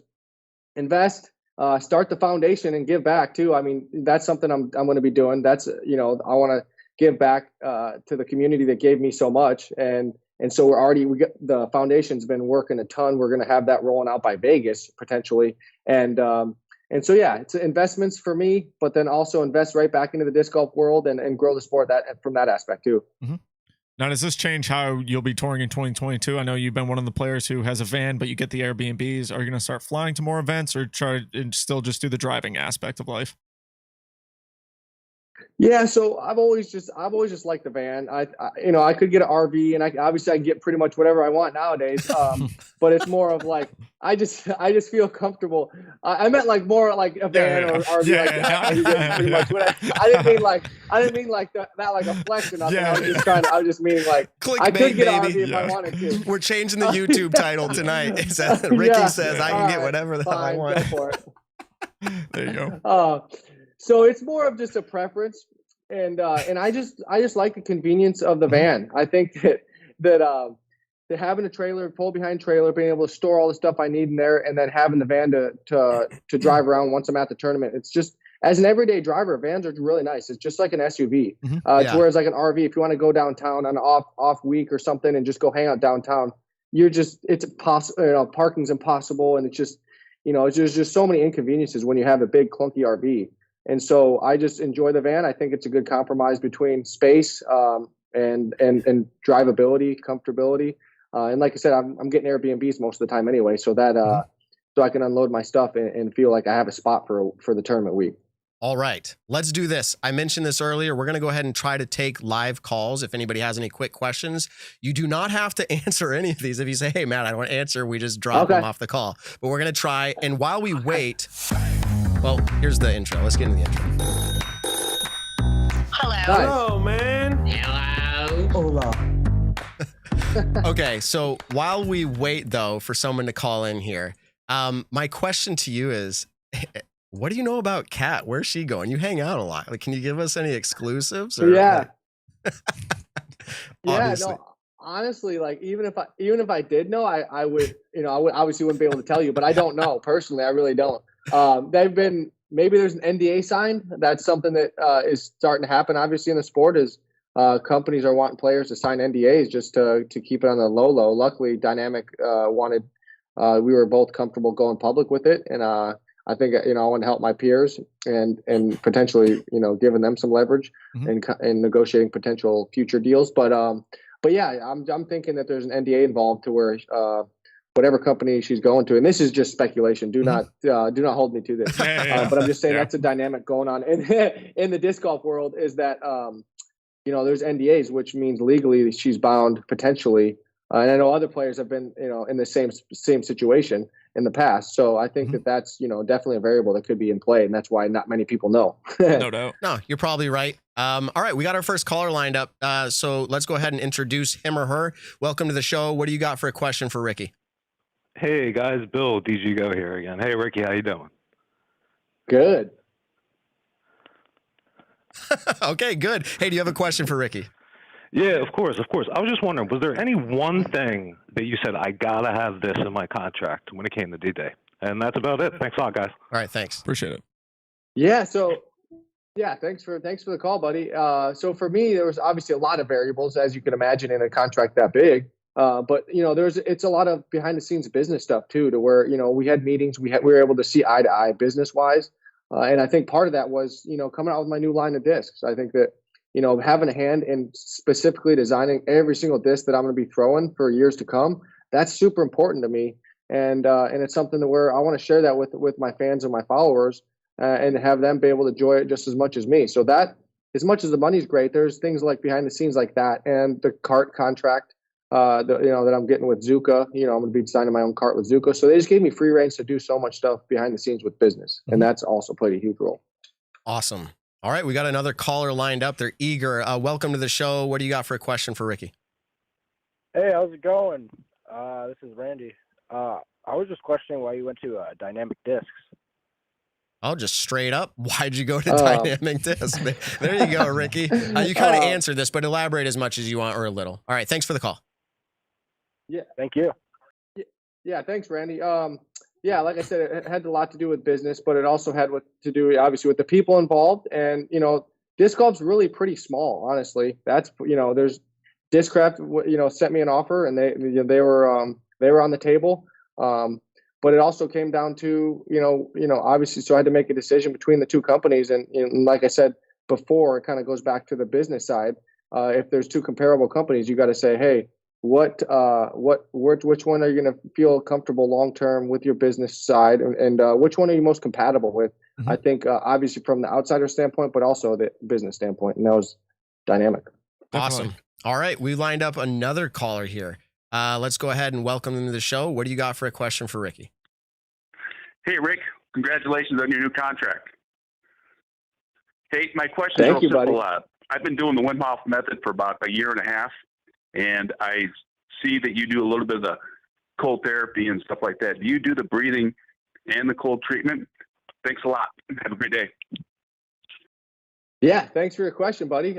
invest, start the foundation, and give back too. I mean, that's something I'm going to be doing. That's, I want to give back to the community that gave me so much. And so the foundation's been working a ton. We're going to have that rolling out by Vegas potentially. And so, yeah, it's investments for me, but then also invest right back into the disc golf world and grow the sport from that aspect too. Mm-hmm. Now, does this change how you'll be touring in 2022? I know you've been one of the players who has a van, but you get the Airbnbs. Are you going to start flying to more events, or try and still just do the driving aspect of life? Yeah, so I've always just liked the van. I could get an RV, and I can get pretty much whatever I want nowadays. But it's more of like I just feel comfortable. I meant like more like a van or RV. Pretty much whatever. I didn't mean like that like a flex or nothing. I was just meaning like clickbait, I could get an baby. RV if I wanted to. We're changing the YouTube title tonight. Ricky says I can get whatever the hell I want. Go for it. There you go. So it's more of just a preference, and I just like the convenience of the van. I think that having a trailer, pull behind trailer, being able to store all the stuff I need in there, and then having the van to drive around once I'm at the tournament. It's just, as an everyday driver, vans are really nice. It's just like an SUV. It's whereas like an RV, if you want to go downtown on an off week or something and just go hang out downtown, it's possible. Parking's impossible, and it's just, there's just so many inconveniences when you have a big clunky RV. And so I just enjoy the van. I think it's a good compromise between space and drivability, comfortability. And like I said, I'm getting Airbnbs most of the time anyway, so that so I can unload my stuff and feel like I have a spot for the tournament week. All right, let's do this. I mentioned this earlier. We're going to go ahead and try to take live calls. If anybody has any quick questions, you do not have to answer any of these. If you say, hey, Matt, I don't want to answer, we just drop them off the call. But we're going to try. And while we wait, well, here's the intro. Let's get into the intro. Hello. Hello, man. Hello. Hola. Okay, so while we wait, though, for someone to call in here, my question to you is, what do you know about Kat? Where's she going? You hang out a lot. Like, can you give us any exclusives? Or, yeah. Obviously. No, honestly, like even if I did know, I would, I obviously wouldn't be able to tell you, but I don't know personally. I really don't. Maybe there's an NDA signed. That's something that is starting to happen. Obviously in the sport is companies are wanting players to sign NDAs just to keep it on the low. Luckily, Dynamic wanted we were both comfortable going public with it. And I think, I want to help my peers and potentially, giving them some leverage and negotiating potential future deals. But yeah, I'm thinking that there's an NDA involved to where whatever company she's going to, and this is just speculation. Do not hold me to this. But I'm just saying that's a dynamic going on in the disc golf world, is that there's NDAs, which means legally she's bound potentially. And I know other players have been in the same situation in the past. So I think that's definitely a variable that could be in play, and that's why not many people know. No doubt. No, you're probably right. All right, we got our first caller lined up. So let's go ahead and introduce him or her. Welcome to the show. What do you got for a question for Ricky? Hey guys, Bill DG Go here again. Hey Ricky, how you doing? Good. Okay, good. Hey, do you have a question for Ricky? Yeah, of course. I was just wondering, was there any one thing that you said, I gotta have this in my contract when it came to D-Day? And that's about it. Thanks a lot, guys. All right, thanks. Appreciate it. Yeah. So yeah, thanks for the call, buddy. So for me, there was obviously a lot of variables, as you can imagine, in a contract that big. But it's a lot of behind the scenes business stuff too, to where we had meetings, we were able to see eye to eye business wise, and I think part of that was coming out with my new line of discs. I think that having a hand in specifically designing every single disc that I'm going to be throwing for years to come, that's super important to me, and it's something that where I want to share that with my fans and my followers, and have them be able to enjoy it just as much as me. So that, as much as the money's great, there's things like behind the scenes like that, and the cart contract. That I'm getting with Zuka. I'm going to be designing my own cart with Zuka. So they just gave me free reins to do so much stuff behind the scenes with business. And that's also played a huge role. Awesome. All right, we got another caller lined up. They're eager. Welcome to the show. What do you got for a question for Ricky? Hey, how's it going? This is Randy. I was just questioning why you went to dynamic discs. Oh, just straight up. Why'd you go to dynamic disc? There you go, Ricky. You kind of answered this, but elaborate as much as you want or a little. All right, thanks for the call. Yeah. Thank you. Yeah. Thanks, Randy. Yeah, like I said, it had a lot to do with business, but it also had to do obviously with the people involved. And, disc golf's really pretty small, honestly. That's, there's Discraft, sent me an offer, and they were on the table. But it also came down to, obviously, so I had to make a decision between the two companies. And like I said before, it kind of goes back to the business side. If there's two comparable companies, you got to say, hey, which one are you going to feel comfortable long-term with your business side, and which one are you most compatible with? I think obviously from the outsider standpoint, but also the business standpoint, and that was dynamic. Awesome. All right, we lined up another caller here. Let's go ahead and welcome them to the show. What do you got for a question for Ricky? Hey, Rick, congratulations on your new contract. Hey, my question is Thank you, simple. buddy. I've been doing the Wim Hof method for about a year and a half, and I see that you do a little bit of the cold therapy and stuff like that. Do you do the breathing and the cold treatment? Thanks a lot. Have a great day. Yeah, thanks for your question, buddy.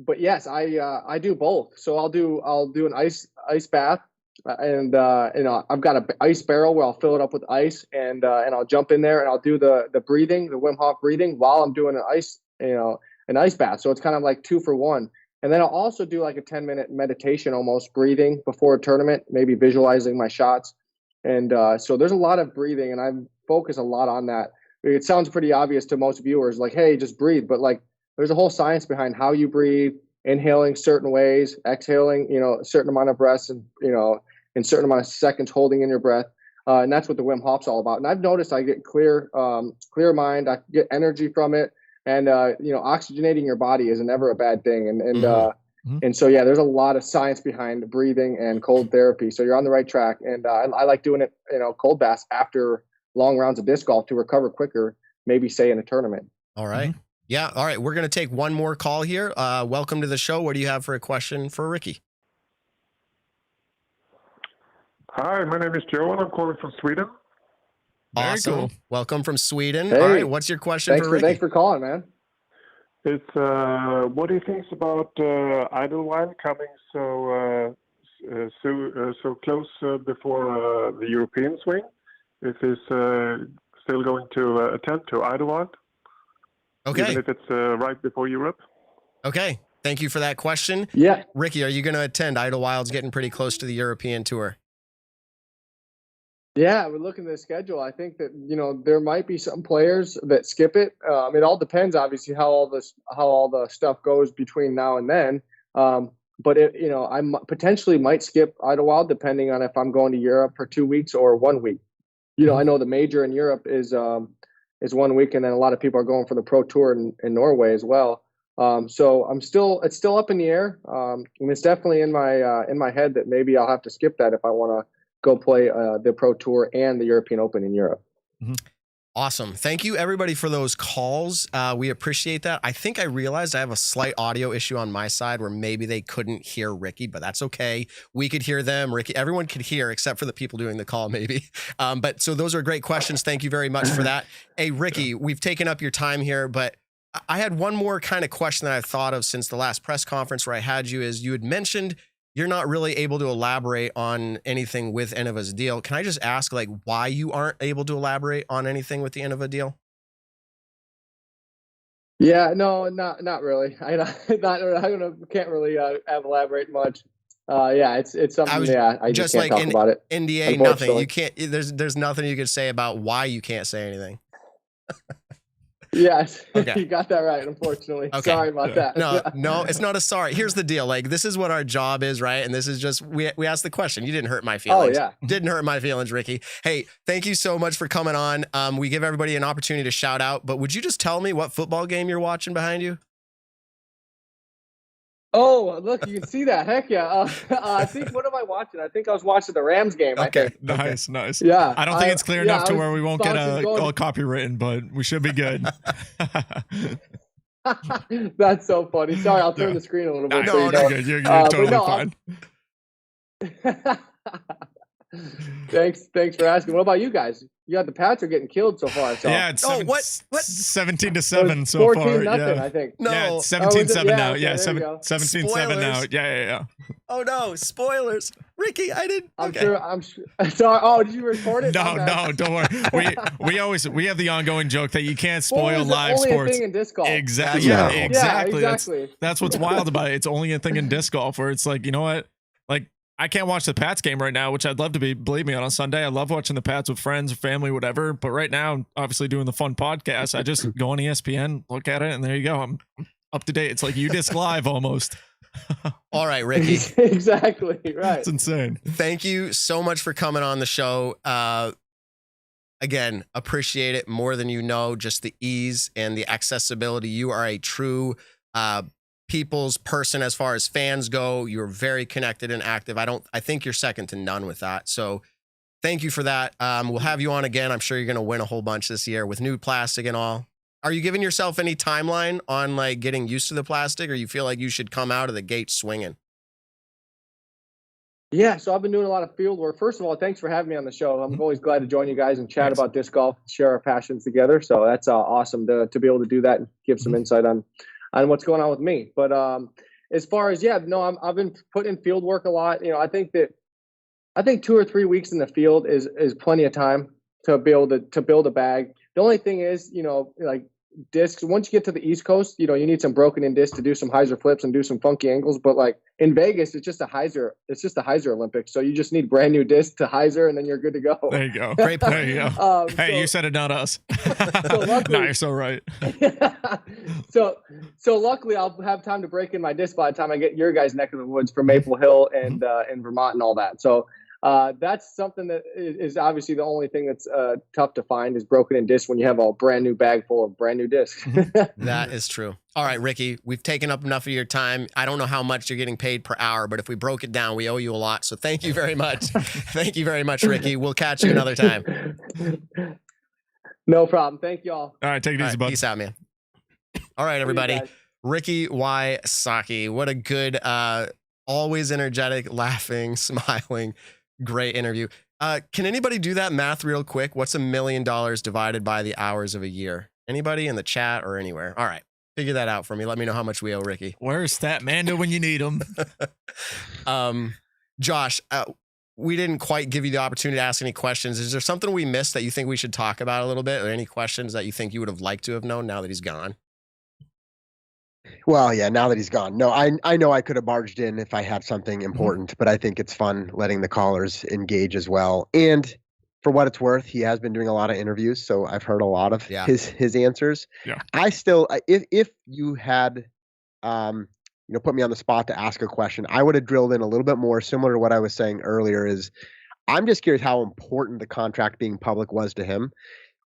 But yes, I do both. So I'll do an ice bath, and I've got an ice barrel where I'll fill it up with ice, and I'll jump in there and I'll do the breathing, the Wim Hof breathing, while I'm doing an ice bath. So it's kind of like 2 for 1. And then I'll also do like a 10-minute meditation, almost breathing before a tournament, maybe visualizing my shots. And so there's a lot of breathing, and I focus a lot on that. It sounds pretty obvious to most viewers, like, hey, just breathe. But like, there's a whole science behind how you breathe, inhaling certain ways, exhaling, a certain amount of breaths, and, in certain amount of seconds holding in your breath. And that's what the Wim Hof's all about. And I've noticed I get clear mind. I get energy from it. And, oxygenating your body isn't ever a bad thing. And so, yeah, there's a lot of science behind breathing and cold therapy. So you're on the right track. And I like doing it, cold baths after long rounds of disc golf to recover quicker, maybe say in a tournament. All right. Yeah. All right. We're going to take one more call here. Welcome to the show. What do you have for a question for Ricky? Hi, my name is Joe, and I'm calling from Sweden. Awesome. Cool. Welcome from Sweden. Hey, all right. What's your question for Ricky? Thanks for calling, man. It's what do you think about Idlewild coming so close before the European swing? If he's still going to attend to Idlewild, Okay. even if it's right before Europe? Okay. Thank you for that question. Yeah. Ricky, are you going to attend? Idlewild's getting pretty close to the European tour. Yeah, we're looking at the schedule. I think that there might be some players that skip it. It all depends, obviously, how all the stuff goes between now and then. But I potentially might skip Idlewild depending on if I'm going to Europe for 2 weeks or 1 week. I know the major in Europe is 1 week, and then a lot of people are going for the Pro Tour in Norway as well. So it's still up in the air, and it's definitely in my head that maybe I'll have to skip that if I want to go play the Pro Tour and the European Open in Europe. Mm-hmm. Awesome. Thank you, everybody, for those calls. We appreciate that. I think I realized I have a slight audio issue on my side where maybe they couldn't hear Ricky, but that's okay. We could hear them. Ricky, everyone could hear except for the people doing the call, maybe. But so those are great questions. Thank you very much for that. Hey, Ricky, we've taken up your time here, but I had one more kind of question that I've thought of since the last press conference where I had you. Is you had mentioned you're not really able to elaborate on anything with Innova's deal. Can I just ask, like, why you aren't able to elaborate on anything with the Innova deal? Yeah, no, not really. I can't really elaborate much. Yeah, it's something. I just can't talk about it. NDA, nothing. You can't. There's nothing you could say about why you can't say anything. Yes, okay. You got that right, unfortunately. Okay. Sorry about that. No, it's not a sorry. Here's the deal. Like, this is what our job is, right? And this is just, we asked the question. You didn't hurt my feelings. Oh, yeah. Didn't hurt my feelings, Ricky. Hey, thank you so much for coming on. We give everybody an opportunity to shout out, but would you just tell me what football game you're watching behind you? Oh, look, you can see that. Heck yeah. I think, what am I watching? I think I was watching the Rams game. Okay. Nice. Yeah. I don't think it's clear enough to where we won't get all copywritten, but we should be good. That's so funny. Sorry, I'll turn the screen a little bit. No, you're totally fine. Thanks for asking. What about you guys? The Pats are getting killed so far. So. Yeah, it's 17-7 so 14-0, yeah. I think. No. Yeah, it's 17-7 now. Okay, Yeah, 17-7 now. Yeah. Oh no, spoilers. Ricky, I didn't. I'm sure. Sorry. Oh, did you record it? No, don't worry. We have the ongoing joke that you can't spoil live only sports. A thing in disc golf. Exactly. Yeah, exactly. Yeah, exactly. That's what's wild about it. It's only a thing in disc golf where it's like, you know what? Like, I can't watch the Pats game right now, which I'd love to be. Believe me, on a Sunday, I love watching the Pats with friends or family, whatever. But right now, I'm obviously doing the fun podcast. I just go on ESPN, look at it, and there you go. I'm up to date. It's like UDisc Live almost. All right, Ricky. Exactly. Right. It's insane. Thank you so much for coming on the show. Again, appreciate it more than you know, just the ease and the accessibility. You are a true people's person as far as fans go. You're very connected and active. I think you're second to none with that. So thank you for that. We'll have you on again. I'm sure you're going to win a whole bunch this year with new plastic and all. Are you giving yourself any timeline on like getting used to the plastic, or you feel like you should come out of the gate swinging? Yeah, so I've been doing a lot of field work. First of all, thanks for having me on the show. I'm always glad to join you guys and chat about disc golf, share our passions together. So that's awesome to be able to do that and give some insight on what's going on with me. But as far as I've been putting in field work a lot. I think 2 or 3 weeks in the field is plenty of time to be able to build a bag. The only thing is, like discs, once you get to the East Coast, you need some broken in discs to do some hyzer flips and do some funky angles. But like in Vegas, it's just a hyzer Olympics. So you just need brand new discs to hyzer, and then you're good to go. There you go. Great point. There you go. Hey, you said it, not us. So luckily, no, you're so right. So luckily, I'll have time to break in my disc by the time I get your guys' neck of the woods for Maple Hill and Vermont and all that. So that's something that is obviously the only thing that's tough to find is broken in discs when you have a brand new bag full of brand new discs. That is true. All right, Ricky, we've taken up enough of your time. I don't know how much you're getting paid per hour, but if we broke it down, we owe you a lot. So thank you very much. Thank you very much, Ricky. We'll catch you another time. No problem. Thank you all. All right, take it easy, bud. Peace out, man. All right, everybody. Ricky Wysocki. What a good, always energetic, laughing, smiling, great interview. Can anybody do that math real quick? What's $1 million divided by the hours of a year? Anybody in the chat or anywhere? All right. Figure that out for me. Let me know how much we owe Ricky. Where's Statmando when you need him? Josh, we didn't quite give you the opportunity to ask any questions. Is there something we missed that you think we should talk about a little bit, or any questions that you think you would have liked to have known now that he's gone? Well, yeah, now that he's gone. No, I know I could have barged in if I had something important, but I think it's fun letting the callers engage as well. And for what it's worth, he has been doing a lot of interviews, so I've heard a lot of Yeah. his answers. Yeah. I still, if you had, put me on the spot to ask a question, I would have drilled in a little bit more, similar to what I was saying earlier. Is I'm just curious how important the contract being public was to him.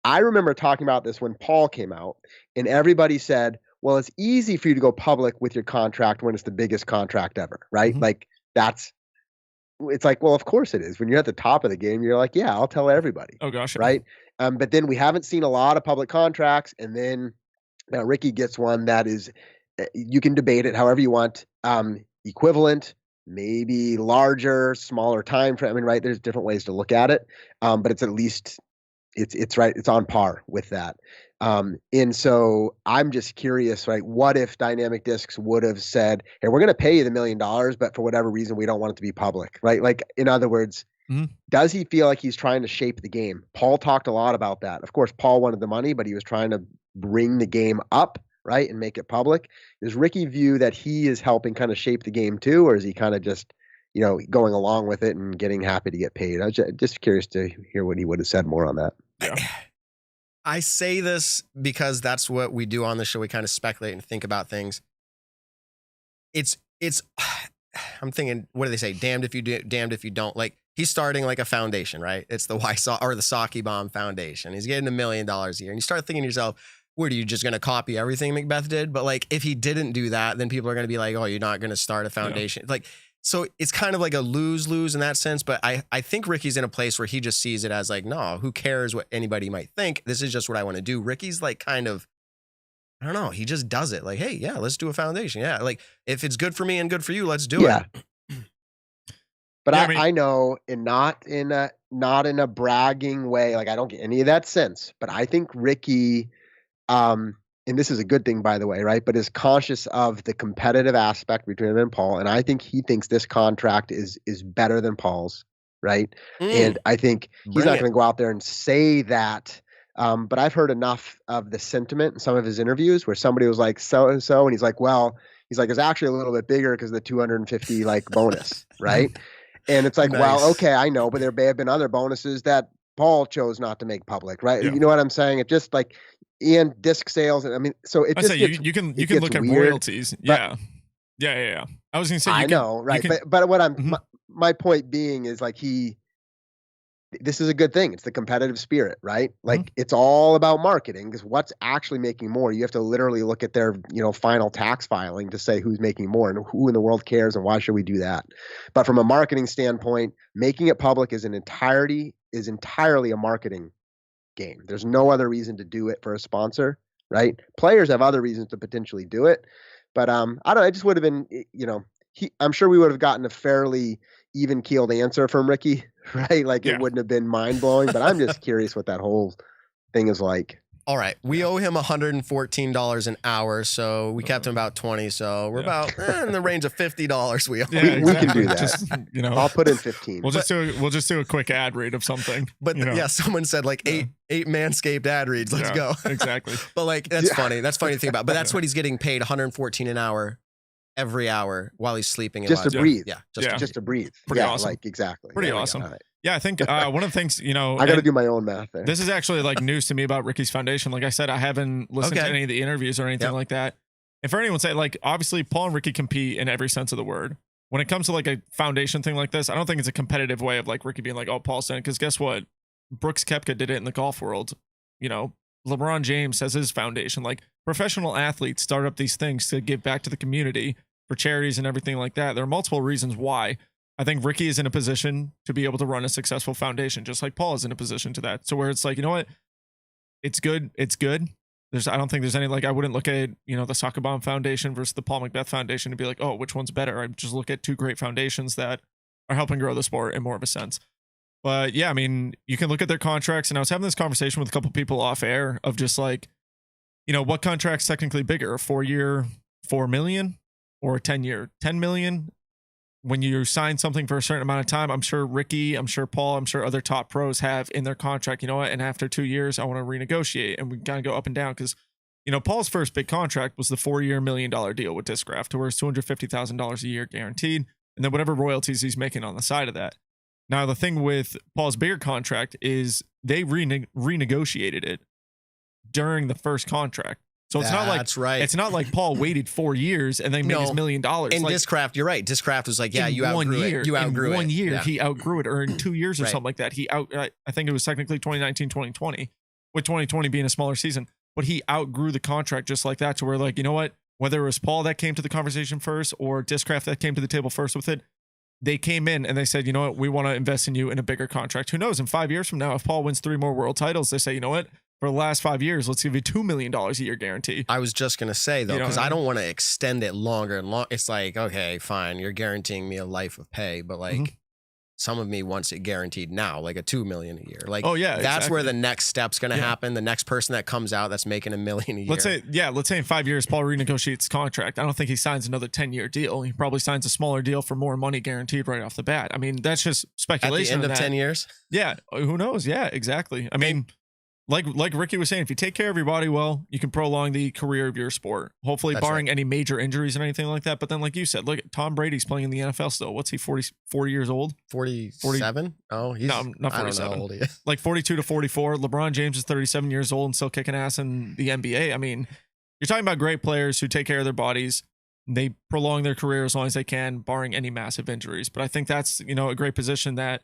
I remember talking about this when Paul came out, and everybody said, well, it's easy for you to go public with your contract when it's the biggest contract ever, right? Mhm. Like it's like, well, of course it is. When you're at the top of the game, you're like, yeah, I'll tell everybody. Oh gosh. Right. But then we haven't seen a lot of public contracts. And then now Ricky gets one that is, you can debate it however you want, equivalent, maybe larger, smaller time frame. I mean, right. There's different ways to look at it. But it's at least it's right. It's on par with that. And so I'm just curious, right? What if Dynamic Discs would have said, hey, we're going to pay you the $1 million, but for whatever reason, we don't want it to be public, right? Like, in other words, does he feel like he's trying to shape the game? Paul talked a lot about that. Of course, Paul wanted the money, but he was trying to bring the game up, right? And make it public. Does Ricky view that he is helping kind of shape the game too? Or is he kind of just, going along with it and getting happy to get paid? I was just curious to hear what he would have said more on that. Yeah. I say this because that's what we do on the show. We kind of speculate and think about things. It's I'm thinking, what do they say? Damned if you do, damned if you don't. Like, he's starting like a foundation, right? It's the Wysocki or the Wysocki Bomb Foundation. He's getting $1 million a year. And you start thinking to yourself, what, are you just going to copy everything Macbeth did? But like, if he didn't do that, then people are going to be like, oh, you're not going to start a foundation. Yeah. Like, so it's kind of like a lose-lose in that sense. But I think Ricky's in a place where he just sees it as like, no, who cares what anybody might think? This is just what I want to do. Ricky's like kind of, I don't know. He just does it. Like, hey, yeah, let's do a foundation. Yeah. Like, if it's good for me and good for you, let's do it. But yeah, I know, and not in a bragging way. Like, I don't get any of that sense. But I think Ricky, and this is a good thing, by the way, right? But is conscious of the competitive aspect between him and Paul. And I think he thinks this contract is better than Paul's, right? And I think he's not going to go out there and say that. But I've heard enough of the sentiment in some of his interviews where somebody was like, so-and-so, and he's like, well, it's actually a little bit bigger because of the 250 like bonus, right? And it's like, well, okay, I know, but there may have been other bonuses that Paul chose not to make public, right? Yeah. You know what I'm saying? It just like, and disc sales, and I mean, so it just gets, you can look at weird, royalties. Yeah. I was gonna say, I know, right? But what I'm my point being is like this is a good thing. It's the competitive spirit, right? Like it's all about marketing, because what's actually making more? You have to literally look at their final tax filing to say who's making more and who in the world cares and why should we do that. But from a marketing standpoint, making it public is entirely a marketing game. There's no other reason to do it for a sponsor, right? Players have other reasons to potentially do it, but I don't know. It just would have been, I'm sure we would have gotten a fairly even keeled answer from Ricky, right? Like it wouldn't have been mind blowing, but I'm just curious what that whole thing is like. All right, we owe him $114 an hour, so we kept him about 20. So we're about in the range of $50 we owe. Yeah, we can do that. Just, I'll put in 15. We'll just do a quick ad read of something. But someone said like eight Manscaped ad reads. Let's go. Exactly. But like that's funny. That's funny to think about. But that's what he's getting paid, $114 an hour. Every hour while he's sleeping. Just to breathe. Yeah. Just to breathe. Pretty awesome. Like exactly. Pretty awesome. Right. Yeah, I think one of the things, I got to do my own math there. This is actually like news to me about Ricky's foundation. Like I said, I haven't listened to any of the interviews or anything like that. And for anyone say, like, obviously Paul and Ricky compete in every sense of the word. When it comes to like a foundation thing like this, I don't think it's a competitive way of like Ricky being like, oh, Paul's done it. Because guess what? Brooks Koepka did it in the golf world. LeBron James has his foundation. Like professional athletes start up these things to give back to the community for charities and everything like that. There are multiple reasons why I think Ricky is in a position to be able to run a successful foundation, just like Paul is in a position to that. So where it's like, you know what? It's good. It's good. I don't think there's any, like, I wouldn't look at, the Wysocki Bomb Foundation versus the Paul Macbeth Foundation and be like, oh, which one's better? I just look at two great foundations that are helping grow the sport in more of a sense. But yeah, I mean, you can look at their contracts, and I was having this conversation with a couple people off air of just like, what contract's technically bigger, a 4-year, $4 million? Or a 10-year, $10 million. When you sign something for a certain amount of time, I'm sure Ricky, I'm sure Paul, I'm sure other top pros have in their contract, and after 2 years, I want to renegotiate, and we kind of go up and down because, Paul's first big contract was the 4-year $1 million deal with Discraft, to where it's $250,000 a year guaranteed, and then whatever royalties he's making on the side of that. Now, the thing with Paul's bigger contract is they renegotiated it during the first contract. So it's not like right. It's not like Paul waited 4 years and then made his $1 million. And like, Discraft, you're right. Discraft was like, yeah, you in outgrew 1 year. it. You outgrew in 1 year, Yeah. he outgrew it, or in 2 years or Right. something like that. I think it was technically 2019, 2020, with 2020 being a smaller season. But he outgrew the contract just like that, to where, like, you know what? Whether it was Paul that came to the conversation first or Discraft that came to the table first with it, they came in and they said, you know what? We want to invest in you in a bigger contract. Who knows? In 5 years from now, if Paul wins 3 more world titles, they say, you know what? For the last 5 years, let's give you $2 million a year guarantee. I was just going to say, though, You know because what I I mean? don't want to extend it longer and long. It's like, okay, fine. You're guaranteeing me a life of pay, but like some of me wants it guaranteed now, like a $2 million a year. Like, Oh, yeah, that's exactly. where the next step's going to Yeah. happen. The next person that comes out that's making $1 million a year. Let's say in 5 years, Paul renegotiates his contract. I don't think he signs another 10-year deal. He probably signs a smaller deal for more money guaranteed right off the bat. I mean, that's just at the speculation. end on of that. 10 years. Yeah, who knows? Yeah, exactly. I mean, like Ricky was saying, if you take care of your body well, you can prolong the career of your sport. Hopefully, That's barring any major injuries and anything like that. But then, like you said, look, Tom Brady's playing in the NFL still. What's he, 40 years old? 47? Oh, he's No, not I don't know 47. how old he is. Like 42 to 44. LeBron James is 37 years old and still kicking ass in the NBA. I mean, you're talking about great players who take care of their bodies. They prolong their career as long as they can, barring any massive injuries. But I think that's, a great position that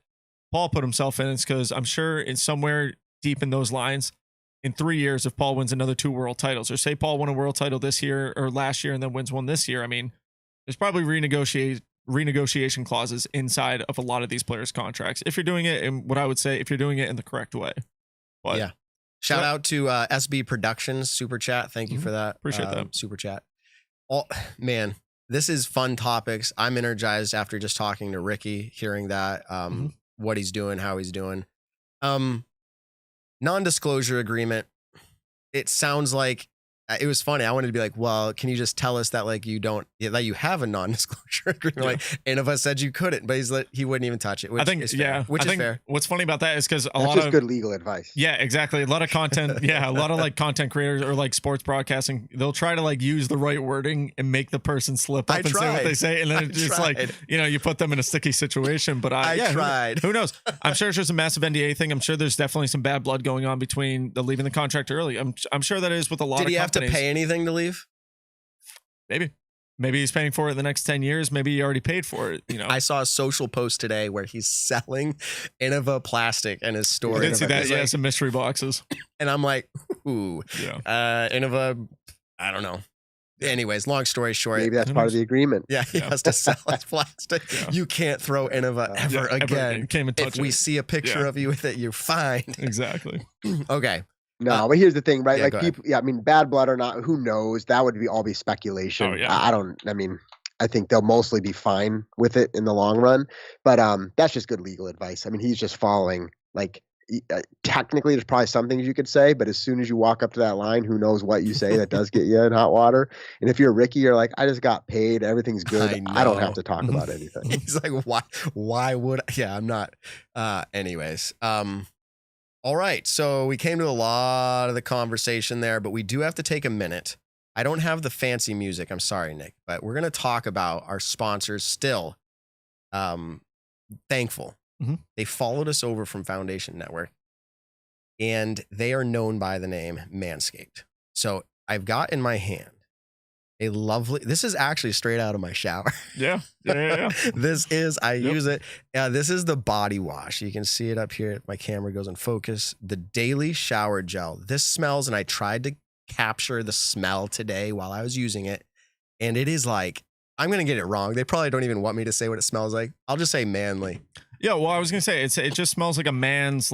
Paul put himself in. It's because I'm sure in somewhere deep in those lines, in 3 years, if Paul wins another 2 world titles, or say Paul won a world title this year or last year and then wins one this year, I mean, there's probably renegotiation clauses inside of a lot of these players' contracts. If you're doing it in what I would say, if you're doing it in the correct way. But Yeah. Shout out to SB Productions Super Chat. Thank you for that. Appreciate that. Super Chat. Man, this is fun topics. I'm energized after just talking to Ricky, hearing that, what he's doing, how he's doing. Non-disclosure agreement. It sounds like it was funny. I wanted to be like, well, can you just tell us that like that you have a non-disclosure agreement? Like, and if I said you couldn't, but he wouldn't even touch it. Which I think, is fair, which I is think fair. What's funny about that is because That's just good legal advice. Yeah, exactly. A lot of content. Yeah, a lot of like content creators or like sports broadcasting, they'll try to like use the right wording and make the person slip up and say what they say, and then it's just like you put them in a sticky situation. But I tried. Who knows? I'm sure it's just a massive NDA thing. I'm sure there's definitely some bad blood going on between the leaving the contract early. I'm sure that is with a lot of Did he companies. have to pay anything to leave? Maybe he's paying for it the next 10 years. Maybe he already paid for it. I saw a social post today where he's selling Innova plastic in his store. I did see that. It's Yeah, like- some mystery boxes. And I'm like, ooh, Innova, I don't know. Anyways, long story short. Maybe that's part of the agreement. Yeah, he has to sell his plastic. You can't throw Innova ever again. Can't even touch if we it. see a picture of you with it, you're fine. Exactly. Okay. No, but here's the thing, right? yeah, Like go ahead. people, I mean, bad blood or not, who knows? That would all be speculation. Oh, yeah. I think they'll mostly be fine with it in the long run. But that's just good legal advice. I mean, he's just following, like, technically there's probably some things you could say, but as soon as you walk up to that line, who knows what you say that does get you in hot water. And if you're Ricky, you're like, I just got paid, everything's good, I don't have to talk about anything. He's like, why would I'm not anyways. All right, so we came to a lot of the conversation there, but we do have to take a minute. I don't have the fancy music, I'm sorry, Nick, but we're going to talk about our sponsors still. Thankful. They followed us over from Foundation Network, and they are known by the name Manscaped. So I've got in my hand a lovely, this is actually straight out of my shower. Yeah. This is, I use it. This is the body wash. You can see it up here. My camera goes in focus. The daily shower gel. This smells, and I tried to capture the smell today while I was using it. And it is like, I'm going to get it wrong. They probably don't even want me to say what it smells like. I'll just say manly. Yeah, well, I was gonna say it just smells like a man's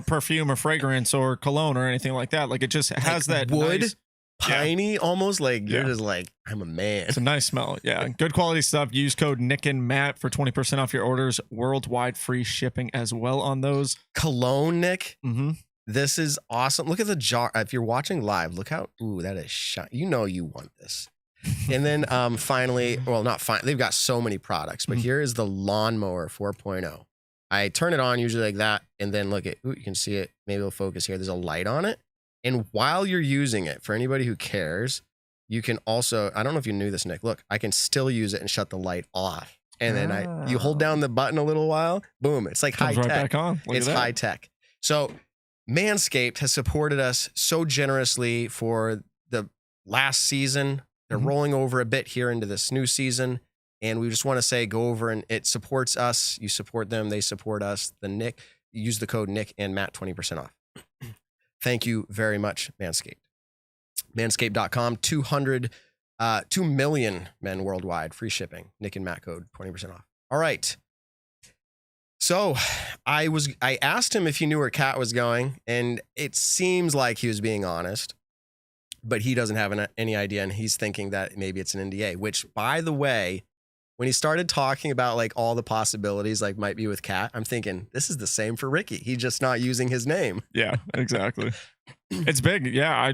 perfume or fragrance or cologne or anything like that. Like it just has that wood, nice, piney, almost like you're just like, I'm a man. It's a nice smell. Yeah, good quality stuff. Use code Nick and Matt for 20% off your orders. Worldwide free shipping as well on those. Cologne, Nick. This is awesome. Look at the jar. If you're watching live, look how that is shiny. You know you want this. And then finally, well, not fine. They've got so many products, but here is the Lawnmower 4.0. I turn it on usually like that, and then look at, you can see it. Maybe it'll focus here. There's a light on it. And while you're using it, for anybody who cares, you can also, I don't know if you knew this, Nick, look, I can still use it and shut the light off. and then you hold down the button a little while, boom, it's like high Comes right tech. back on. Look It's at that. high tech. So Manscaped has supported us so generously for the last season. They're rolling over a bit here into this new season. And we just want to say, go over and it supports us. You support them. They support us. Use the code Nick and Matt 20% off. Thank you very much, Manscaped. Manscaped.com, 2 million men worldwide, free shipping. Nick and Matt code 20% off. All right. So I asked him if he knew where Kat was going, and it seems like he was being honest, but he doesn't have any idea, and he's thinking that maybe it's an NDA, which, by the way, when he started talking about like all the possibilities like might be with Kat, I'm thinking this is the same for Ricky. He's just not using his name. Yeah, exactly. It's big. Yeah,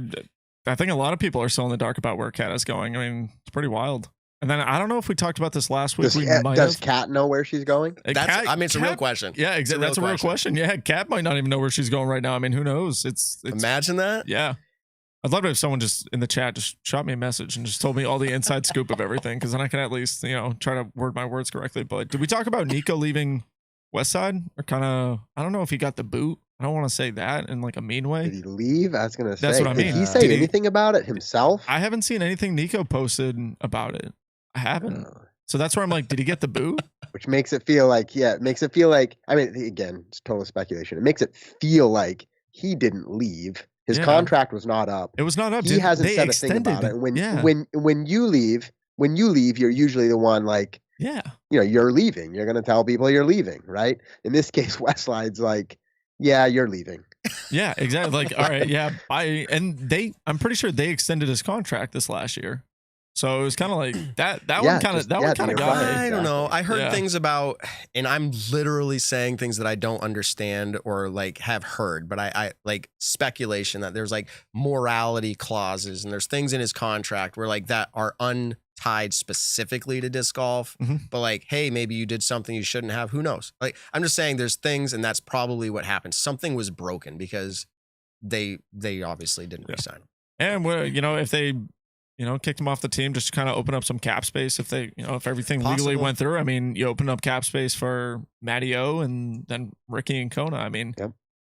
I think a lot of people are still in the dark about where Kat is going. I mean, it's pretty wild. And then I don't know if we talked about this last week. Does Kat know where she's going? It's a real question. Yeah, exactly. That's a real question. Yeah, Kat might not even know where she's going right now. I mean, who knows? It's Imagine that. Yeah. I'd love it if someone just in the chat just shot me a message and just told me all the inside scoop of everything, because then I can at least, try to word my words correctly. But did we talk about Nico leaving Westside? Or kind of, I don't know if he got the boot. I don't want to say that in like a mean way. Did he leave? I was going to say. That's what I mean. Did he say anything about it himself? I haven't seen anything Nico posted about it. I haven't. So that's where I'm like, did he get the boot? Which makes it feel like, I mean, again, it's total speculation. It makes it feel like he didn't leave. His contract was not up. It was not up. He hasn't said a thing about it. When you leave, you're usually the one like, you're leaving. You're going to tell people you're leaving, right? In this case, Westside's like, yeah, you're leaving. Yeah, exactly. Like, all right, yeah, bye. And I'm pretty sure they extended his contract this last year. So it was kind of like that one kind of got me. I don't know. I heard things about, and I'm literally saying things that I don't understand or like have heard, but I like speculation that there's like morality clauses and there's things in his contract where like that are untied specifically to disc golf, but like, hey, maybe you did something you shouldn't have. Who knows? Like, I'm just saying there's things, and that's probably what happened. Something was broken because they obviously didn't resign him. And if they kicked him off the team just to kind of open up some cap space. If they, if everything legally went through, I mean, you open up cap space for Matty O and then Ricky and Kona. I mean,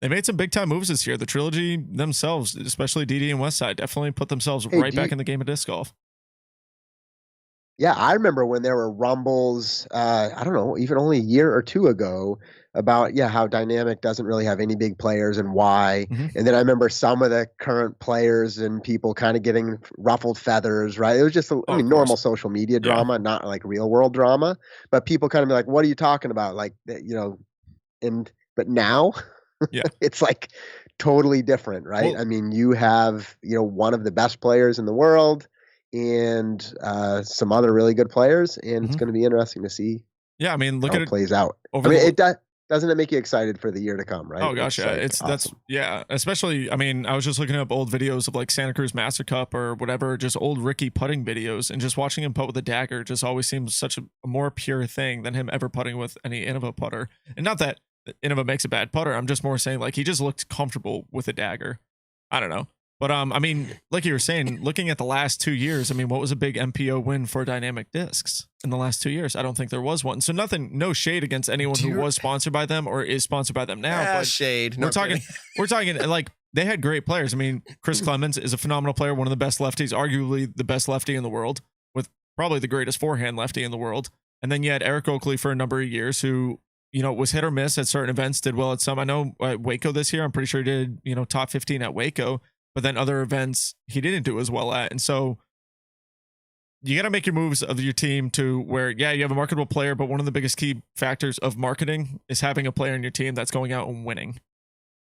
they made some big time moves this year. The trilogy themselves, especially DD and Westside, definitely put themselves back in the game of disc golf. Yeah, I remember when there were rumbles, I don't know, even only a year or two ago about, how Dynamic doesn't really have any big players and why. And then I remember some of the current players and people kind of getting ruffled feathers, right? It was just, normal social media drama, not like real world drama. But people kind of be like, what are you talking about? Like, but now it's like totally different, right? Well, I mean, you have, one of the best players in the world and some other really good players, and it's going to be interesting to see. Yeah, I mean, look at it plays out. Doesn't it make you excited for the year to come, right? Oh gosh, it's awesome. Especially, I mean, I was just looking up old videos of like Santa Cruz Master Cup or whatever, just old Ricky putting videos, and just watching him putt with a dagger just always seems such a more pure thing than him ever putting with any Innova putter. And not that Innova makes a bad putter, I'm just more saying like he just looked comfortable with a dagger. I don't know. But I mean, like you were saying, looking at the last 2 years, I mean, what was a big MPO win for Dynamic Discs in the last 2 years? I don't think there was one. So no shade against anyone who was sponsored by them or is sponsored by them now. But shade. We're talking like they had great players. I mean, Chris Clemens is a phenomenal player, one of the best lefties, arguably the best lefty in the world, with probably the greatest forehand lefty in the world. And then you had Eric Oakley for a number of years who, was hit or miss at certain events, did well at some. I know at Waco this year, I'm pretty sure he did, top 15 at Waco. But then other events he didn't do as well at. And so you got to make your moves of your team to where, you have a marketable player, but one of the biggest key factors of marketing is having a player in your team that's going out and winning.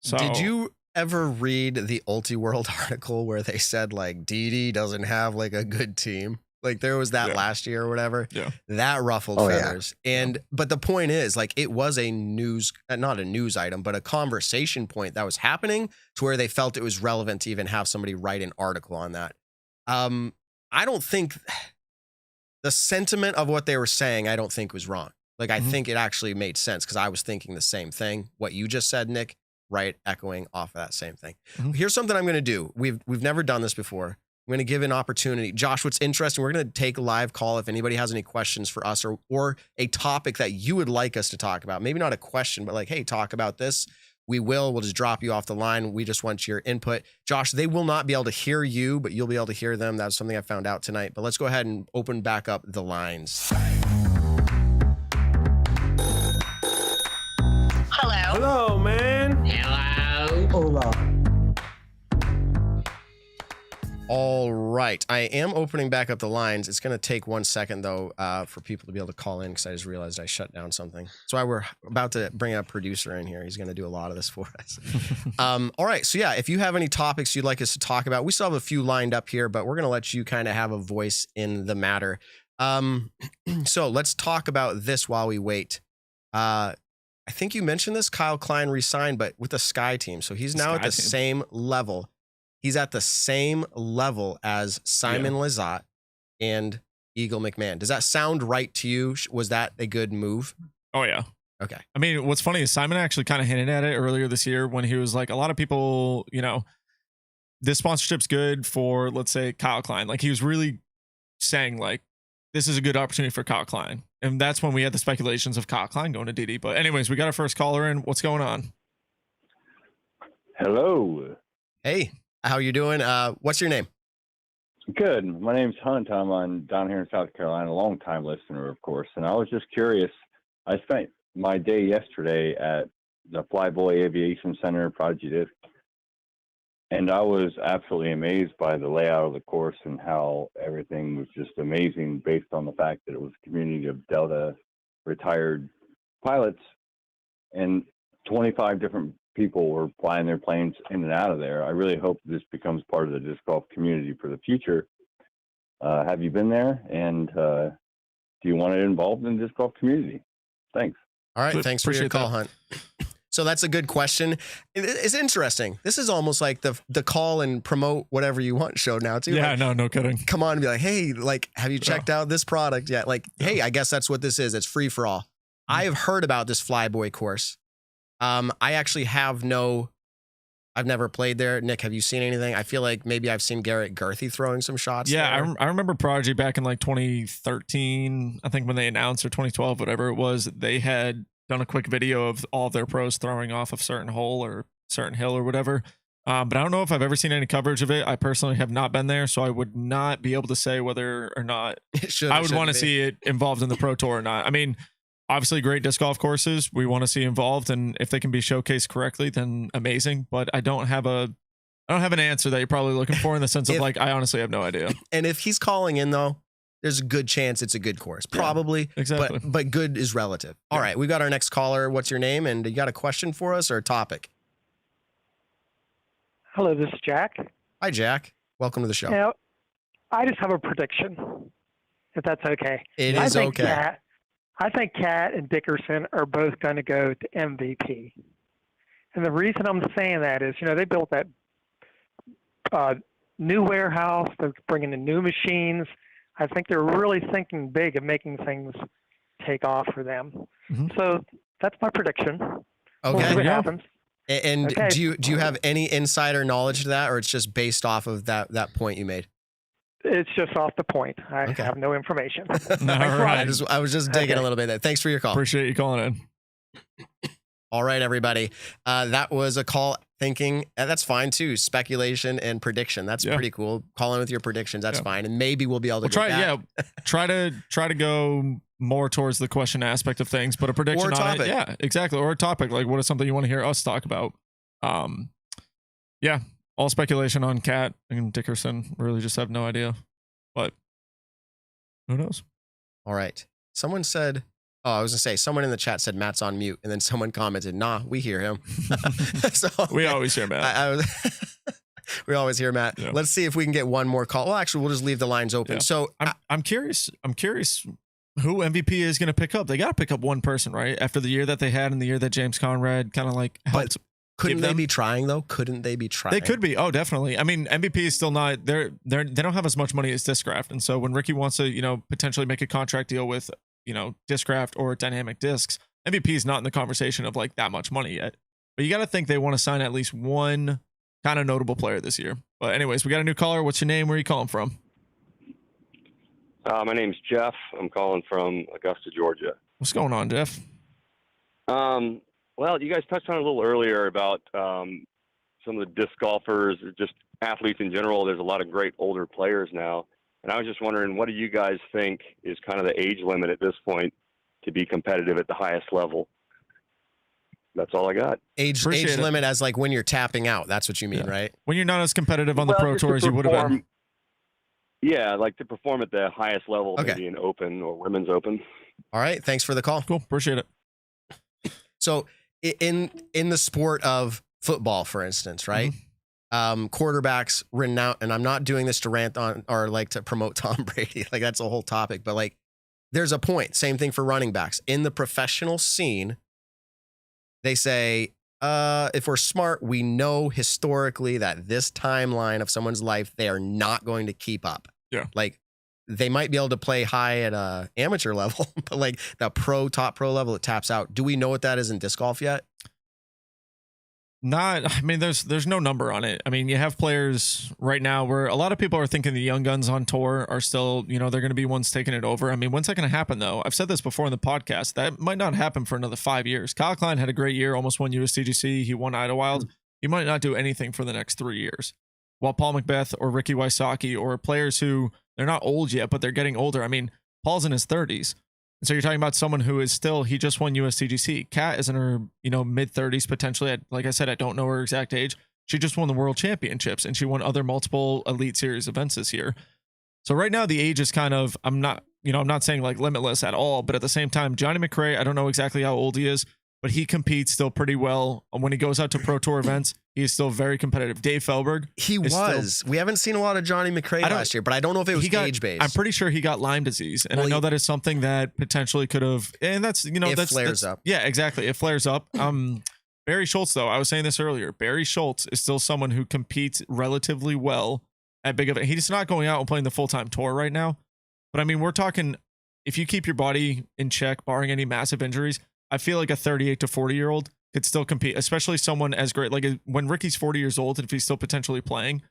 So did you ever read the Ulti-World article where they said like DD doesn't have like a good team? Like there was that last year or whatever. Yeah. That ruffled feathers. And but the point is, like, it was a not a news item, but a conversation point that was happening to where they felt it was relevant to even have somebody write an article on that. I don't think the sentiment of what they were saying, I don't think was wrong. Like, I think it actually made sense because I was thinking the same thing. What you just said, Nick, right? Echoing off of that same thing. Here's something I'm going to do. We've never done this before. I'm going to give an opportunity. Josh, what's interesting, we're going to take a live call if anybody has any questions for us or a topic that you would like us to talk about. Maybe not a question, but like, hey, talk about this. We'll just drop you off the line. We just want your input. Josh, they will not be able to hear you, but you'll be able to hear them. That's something I found out tonight. But let's go ahead and open back up the lines. Hello. Hello, man. Hello. Hola. All right. I am opening back up the lines. It's going to take 1 second, though, for people to be able to call in because I just realized I shut down something. That's why we're about to bring a producer in here. He's going to do a lot of this for us. All right. So, yeah, if you have any topics you'd like us to talk about, we still have a few lined up here, but we're going to let you kind of have a voice in the matter. So let's talk about this while we wait. I think you mentioned this. Kyle Klein resigned, but with the Sky team. So he's now at the same level. He's at the same level as Simon Lizotte and Eagle McMahon. Does that sound right to you? Was that a good move? Oh, yeah. Okay. I mean, what's funny is Simon actually kind of hinted at it earlier this year when he was like, a lot of people, this sponsorship's good for, let's say, Kyle Klein. Like, he was really saying, like, this is a good opportunity for Kyle Klein. And that's when we had the speculations of Kyle Klein going to DD. But anyways, we got our first caller in. What's going on? Hello. Hey. How you doing? What's your name? Good. My name's Hunt. I'm down here in South Carolina, a long-time listener, of course. And I was just curious. I spent my day yesterday at the Flyboy Aviation Center, Prodigy Disc, and I was absolutely amazed by the layout of the course and how everything was just amazing based on the fact that it was a community of Delta retired pilots and 25 different people were flying their planes in and out of there. I really hope this becomes part of the disc golf community for the future. Have you been there? And do you want to get involved in the disc golf community? Thanks. All right. Thanks for your call, Hunt. So that's a good question. It's interesting. This is almost like the call and promote whatever you want show now too. Yeah, like, no kidding. Come on and be like, hey, like, have you checked out this product yet? Like, hey, I guess that's what this is. It's free for all. I have heard about this Flyboy course. I actually I've never played there. Nick, have you seen anything? I feel like maybe I've seen Garrett Gerthy throwing some shots. Yeah, I remember Prodigy back in like 2013, I think when they announced, or 2012, whatever it was, they had done a quick video of all of their pros throwing off of certain hole or certain hill or whatever. But I don't know if I've ever seen any coverage of it. I personally have not been there, so I would not be able to say whether or not I would want to see it involved in the Pro Tour or not. I mean, obviously, great disc golf courses we want to see involved, and if they can be showcased correctly, then amazing. But I don't have an answer that you're probably looking for in the sense of like, I honestly have no idea. And if he's calling in though, there's a good chance it's a good course, probably. Yeah, exactly. But good is relative. All right, we got our next caller. What's your name? And you got a question for us or a topic? Hello, this is Jack. Hi, Jack. Welcome to the show. Now, I just have a prediction, if that's okay. It is okay. I think Cat and Dickerson are both going to go to MVP. And the reason I'm saying that is, they built that new warehouse. They're bringing in new machines. I think they're really thinking big and making things take off for them. Mm-hmm. So that's my prediction. Okay. We'll see what happens. And okay. do you have any insider knowledge to that, or it's just based off of that point you made? It's just off the point. I have no information. All right. I was just digging a little bit there. Thanks for your call. Appreciate you calling in. All right, everybody. That was a call thinking. That's fine too. Speculation and prediction. That's pretty cool. Call in with your predictions. That's fine. And maybe we'll be able to try to go more towards the question aspect of things, but a prediction on it. Yeah, exactly. Or a topic. Like, what is something you want to hear us talk about? Yeah. All speculation on Cat and Dickerson. Really just have no idea. But who knows? All right. Someone said, I was going to say, someone in the chat said Matt's on mute. And then someone commented, nah, we hear him. So we always hear Matt. We always hear Matt. Yeah. Let's see if we can get one more call. Well, actually, we'll just leave the lines open. Yeah. So I'm curious who MVP is going to pick up. They got to pick up one person, right? After the year that they had and the year that James Conrad kind of like helped. Couldn't they be trying though? Couldn't they be trying? They could be. Oh, definitely. I mean, MVP is still not. They don't have as much money as Discraft, and so when Ricky wants to, potentially make a contract deal with, Discraft or Dynamic Discs, MVP is not in the conversation of like that much money yet. But you got to think they want to sign at least one kind of notable player this year. But anyways, we got a new caller. What's your name? Where are you calling from? My name's Jeff. I'm calling from Augusta, Georgia. What's going on, Jeff? Well, you guys touched on it a little earlier about some of the disc golfers, just athletes in general. There's a lot of great older players now. And I was just wondering, what do you guys think is kind of the age limit at this point to be competitive at the highest level? That's all I got. Age limit as like when you're tapping out. That's what you mean, right? When you're not as competitive on the Pro Tour as you would have been. Yeah, like to perform at the highest level, maybe in Open or Women's Open. All right. Thanks for the call. Cool. Appreciate it. So in the sport of football, for instance, right? Quarterbacks renowned, and I'm not doing this to rant on or like to promote Tom Brady. Like that's a whole topic, but like there's a point. Same thing for running backs. In the professional scene, they say, if we're smart, we know historically that this timeline of someone's life, they are not going to keep up. Yeah. Like they might be able to play high at a amateur level, but like the top pro level, it taps out. Do we know what that is in disc golf yet? I mean, there's no number on it. I mean, you have players right now where a lot of people are thinking the young guns on tour are still, they're going to be ones taking it over. I mean, when's that going to happen though? I've said this before in the podcast. That might not happen for another 5 years. Kyle Klein had a great year, almost won USDGC. He won Idlewild. He might not do anything for the next 3 years. While Paul Macbeth or Ricky Wysocki or players who they're not old yet, but they're getting older. I mean, Paul's in his 30s. And so you're talking about someone who is still, he just won USDGC. Kat is in her, mid 30s potentially. Like I said, I don't know her exact age. She just won the world championships and she won other multiple Elite Series events this year. So right now the age is kind of, I'm not saying like limitless at all, but at the same time, Johnny McRae, I don't know exactly how old he is, but he competes still pretty well. When he goes out to Pro Tour events, he is still very competitive. Dave Felberg. We haven't seen a lot of Johnny McRae last year, but I don't know if it was age-based. I'm pretty sure he got Lyme disease. And I know that is something that potentially could have, and that's, it flares up. Yeah, exactly. It flares up. Barry Schultz, though, I was saying this earlier. Barry Schultz is still someone who competes relatively well at big events. He's not going out and playing the full-time tour right now. But I mean, we're talking, if you keep your body in check, barring any massive injuries, I feel like a 38 to 40-year-old could still compete, especially someone as great. Like when Ricky's 40 years old, and if he's still potentially playing,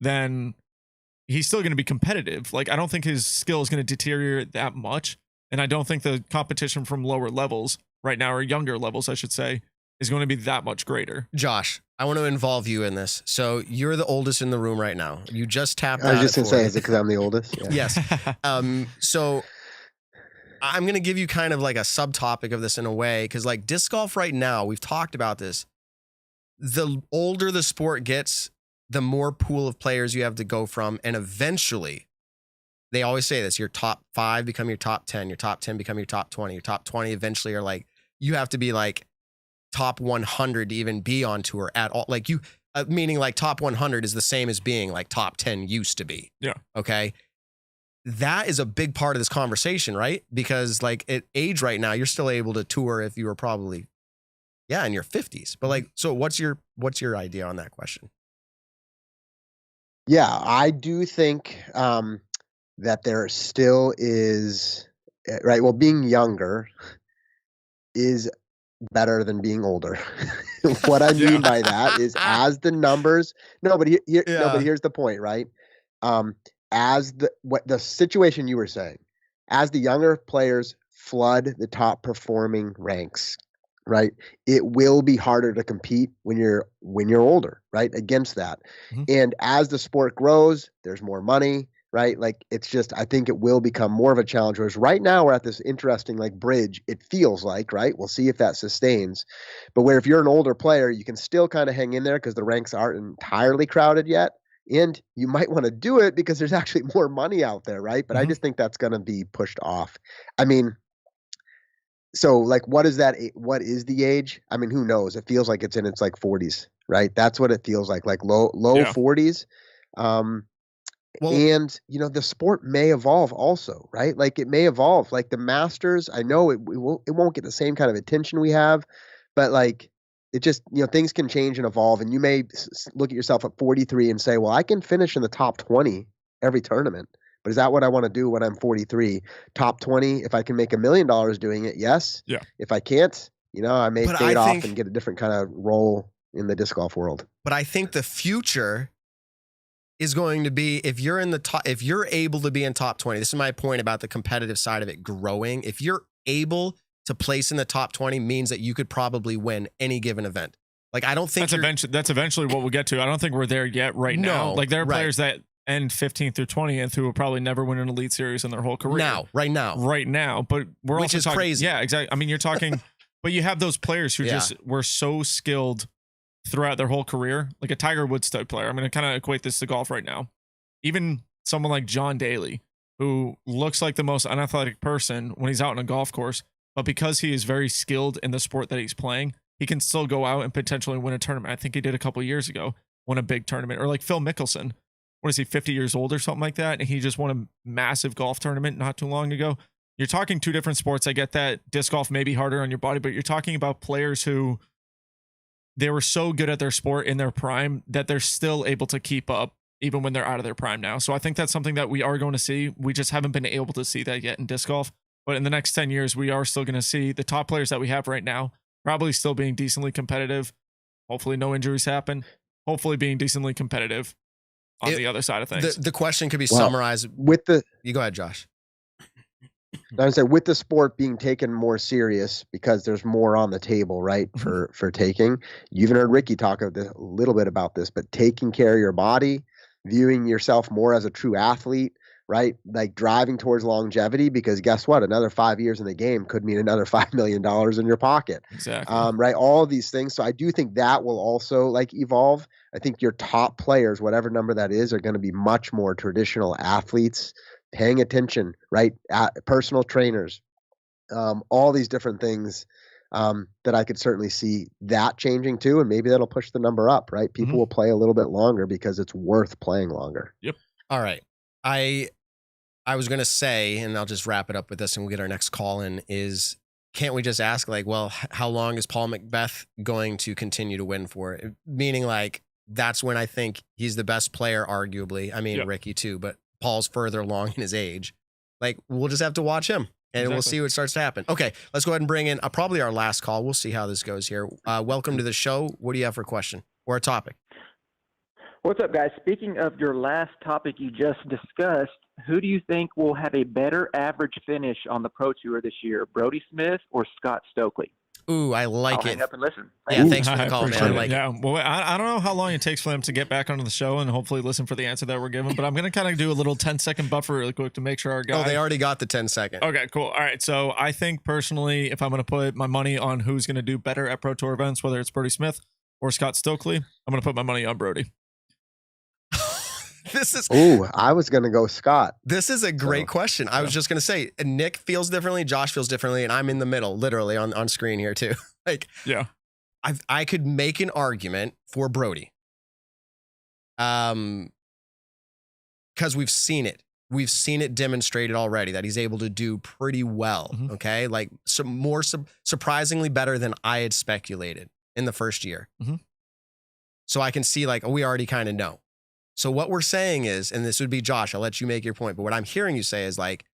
then he's still going to be competitive. Like I don't think his skill is going to deteriorate that much. And I don't think the competition from lower levels right now, or younger levels, I should say, is going to be that much greater. Josh, I want to involve you in this. So you're the oldest in the room right now. You just tapped out. I was just going to say, is it because I'm the oldest? Yeah. Yes. So I'm going to give you kind of like a subtopic of this in a way, because like disc golf right now, we've talked about this. The older the sport gets, the more pool of players you have to go from. And eventually, they always say this, your top 5 become your top 10, your top 10 become your top 20, your top 20 eventually are like, you have to be like top 100 to even be on tour at all. Like you, meaning like top 100 is the same as being like top 10 used to be. Yeah. Okay. That is a big part of this conversation, right? Because like at age right now, you're still able to tour if you were probably, in your 50s. But like, so what's your idea on that question? Yeah, I do think that there still is, right? Well, being younger is better than being older. What I mean by that is as the numbers, but here's the point, right? As the situation you were saying, as the younger players flood the top performing ranks, right? It will be harder to compete when you're older, right? Against that. And as the sport grows, there's more money, right? Like it's just, I think it will become more of a challenge. Whereas right now we're at this interesting like bridge, it feels like, right? We'll see if that sustains. But where if you're an older player, you can still kind of hang in there because the ranks aren't entirely crowded yet. And you might want to do it because there's actually more money out there, right? But I just think that's going to be pushed off. I mean, so like, what is that? What is the age? I mean, who knows? It feels like it's in its like 40s, right? That's what it feels like low 40s. And the sport may evolve also, right? Like it may evolve. Like the Masters, I know it won't get the same kind of attention we have, but like it just, things can change and evolve. And you may look at yourself at 43 and say, well, I can finish in the top 20 every tournament. But is that what I want to do when I'm 43? Top 20, if I can make $1 million doing it, yes. Yeah. If I can't, I may fade off and get a different kind of role in the disc golf world. But I think the future is going to be if you're in the top, if you're able to be in top 20. This is my point about the competitive side of it growing. If you're able to place in the top 20 means that you could probably win any given event. Like, I don't think that's eventually what we'll get to. I don't think we're there yet right now. Like, there are players that end 15th through 20th who will probably never win an Elite Series in their whole career. Right now. But we're which also is talking, crazy. Yeah, exactly. I mean, you're talking, but you have those players who just were so skilled throughout their whole career, like a Tiger Woods type player. I'm going to kind of equate this to golf right now. Even someone like John Daly, who looks like the most unathletic person when he's out on a golf course, but because he is very skilled in the sport that he's playing, he can still go out and potentially win a tournament. I think he did a couple years ago, won a big tournament. Or like Phil Mickelson, what is he, 50 years old or something like that? And he just won a massive golf tournament not too long ago. You're talking two different sports. I get that disc golf may be harder on your body, but you're talking about players who they were so good at their sport in their prime that they're still able to keep up even when they're out of their prime now. So I think that's something that we are going to see. We just haven't been able to see that yet in disc golf. But in the next 10 years, we are still going to see the top players that we have right now probably still being decently competitive. Hopefully no injuries happen. Hopefully being decently competitive on the other side of things. The question could be summarized with the... You go ahead, Josh. I would say with the sport being taken more serious because there's more on the table, right? For taking. You even heard Ricky talk a little bit about this, but taking care of your body, viewing yourself more as a true athlete, right? Like driving towards longevity, because guess what? Another 5 years in the game could mean another $5 million in your pocket. Exactly. Right. All of these things. So I do think that will also like evolve. I think your top players, whatever number that is, are going to be much more traditional athletes, paying attention, right? Personal trainers, all these different things that I could certainly see that changing too. And maybe that'll push the number up, right? People will play a little bit longer because it's worth playing longer. Yep. All right. I was going to say, and I'll just wrap it up with this and we'll get our next call in, is can't we just ask, like, well, how long is Paul Macbeth going to continue to win for? Meaning, like, that's when I think he's the best player, arguably. I mean, Ricky too, but Paul's further along in his age. Like, we'll just have to watch him and we'll see what starts to happen. Okay, let's go ahead and bring in probably our last call. We'll see how this goes here. Welcome to the show. What do you have for a question or a topic? What's up, guys? Speaking of your last topic you just discussed, who do you think will have a better average finish on the Pro Tour this year, Brody Smith or Scott Stokely? Ooh, I like I'll it. hang up and listen. Yeah, thanks for the call, man. I like it. Well, I don't know how long it takes for them to get back onto the show and hopefully listen for the answer that we're given, but I'm going to kind of do a little 10-second buffer really quick to make sure our guy... Oh, they already got the 10-second. Okay, cool. All right, so I think personally, if I'm going to put my money on who's going to do better at Pro Tour events, whether it's Brody Smith or Scott Stokely, I'm going to put my money on Brody. I was going to go Scott. This is a great question. I was just going to say, Nick feels differently, Josh feels differently, and I'm in the middle, literally on screen here too. Like, yeah, I could make an argument for Brody. Because we've seen it demonstrated already that he's able to do pretty well. Okay, like some more surprisingly better than I had speculated in the first year. So I can see, like, we already kind of know. So what we're saying is, and this would be Josh, I'll let you make your point, but what I'm hearing you say is, like,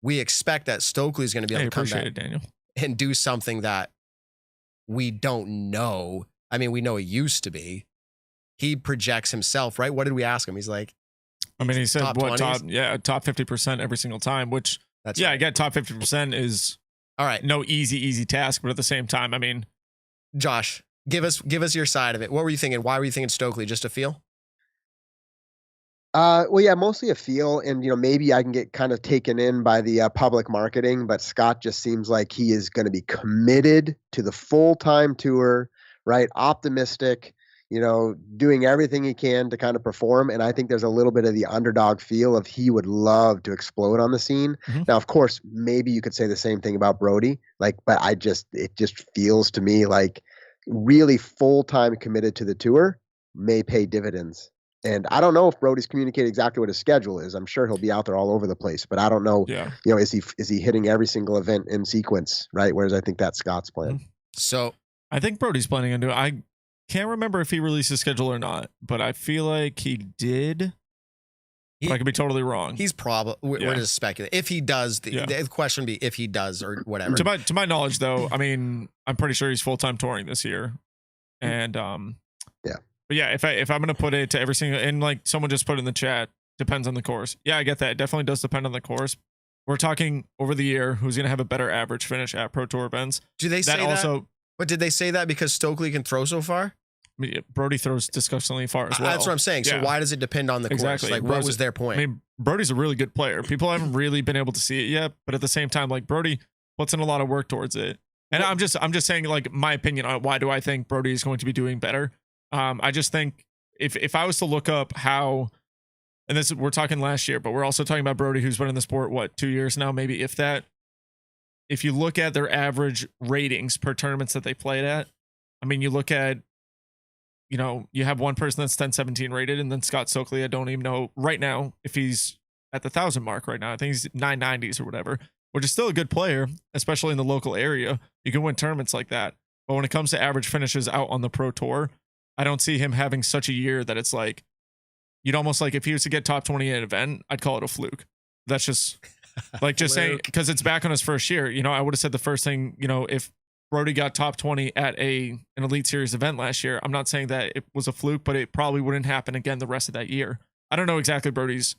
we expect that Stokely's going to be able to come back Daniel, and do something that we don't know. I mean, we know he used to be. He projects himself, right? What did we ask him? He's like, I mean, he said top what 20s? top 50% every single time, which That's I right. get top 50% is all right. No easy task, but at the same time, I mean, Josh, give us your side of it. What were you thinking? Why were you thinking Stokely? Just a feel? Well, yeah, mostly a feel, and maybe I can get kind of taken in by the public marketing, but Scott just seems like he is going to be committed to the full-time tour, right? Optimistic, doing everything he can to kind of perform, and I think there's a little bit of the underdog feel of he would love to explode on the scene. Now, of course, maybe you could say the same thing about Brody, but it just feels to me like really full-time committed to the tour may pay dividends. And I don't know if Brody's communicated exactly what his schedule is. I'm sure he'll be out there all over the place, but I don't know. Yeah. Is he hitting every single event in sequence, right? Whereas I think that's Scott's plan. So I think Brody's planning on doing. I can't remember if he released his schedule or not, but I feel like he did. But I could be totally wrong. He's probably we're just speculating. If he does, the question would be if he does or whatever. To my knowledge, though, I mean, I'm pretty sure he's full time touring this year. And yeah. But yeah, if I'm gonna put it to every single, and like someone just put in the chat, depends on the course. Yeah, I get that. It definitely does depend on the course. We're talking over the year, who's gonna have a better average finish at Pro Tour events. Do they say also, that? But did they say that because Stokely can throw so far? Brody throws disgustingly far as well. That's what I'm saying. So why does it depend on the course? Like, what was their point? I mean, Brody's a really good player. People haven't really been able to see it yet, but at the same time, like Brody puts in a lot of work towards it. And I'm just saying, like, my opinion on why do I think Brody is going to be doing better. I just think if I was to look up how, and this we're talking last year, but we're also talking about Brody, who's been in the sport, what, 2 years now, maybe if that. If you look at their average ratings per tournaments that they played at, I mean, you look at, you know, you have one person that's 10-17 rated, and then Scott Stokely, I don't even know right now if he's at the 1,000 mark right now. I think he's 990s or whatever, which is still a good player, especially in the local area. You can win tournaments like that. But when it comes to average finishes out on the Pro Tour, I don't see him having such a year that it's like, you'd almost like, if he was to get top 20 at an event, I'd call it a fluke. That's just like just saying, because it's back on his first year. You know, I would have said the first thing, you know, if Brody got top 20 at an Elite Series event last year, I'm not saying that it was a fluke, but it probably wouldn't happen again the rest of that year. I don't know exactly Brody's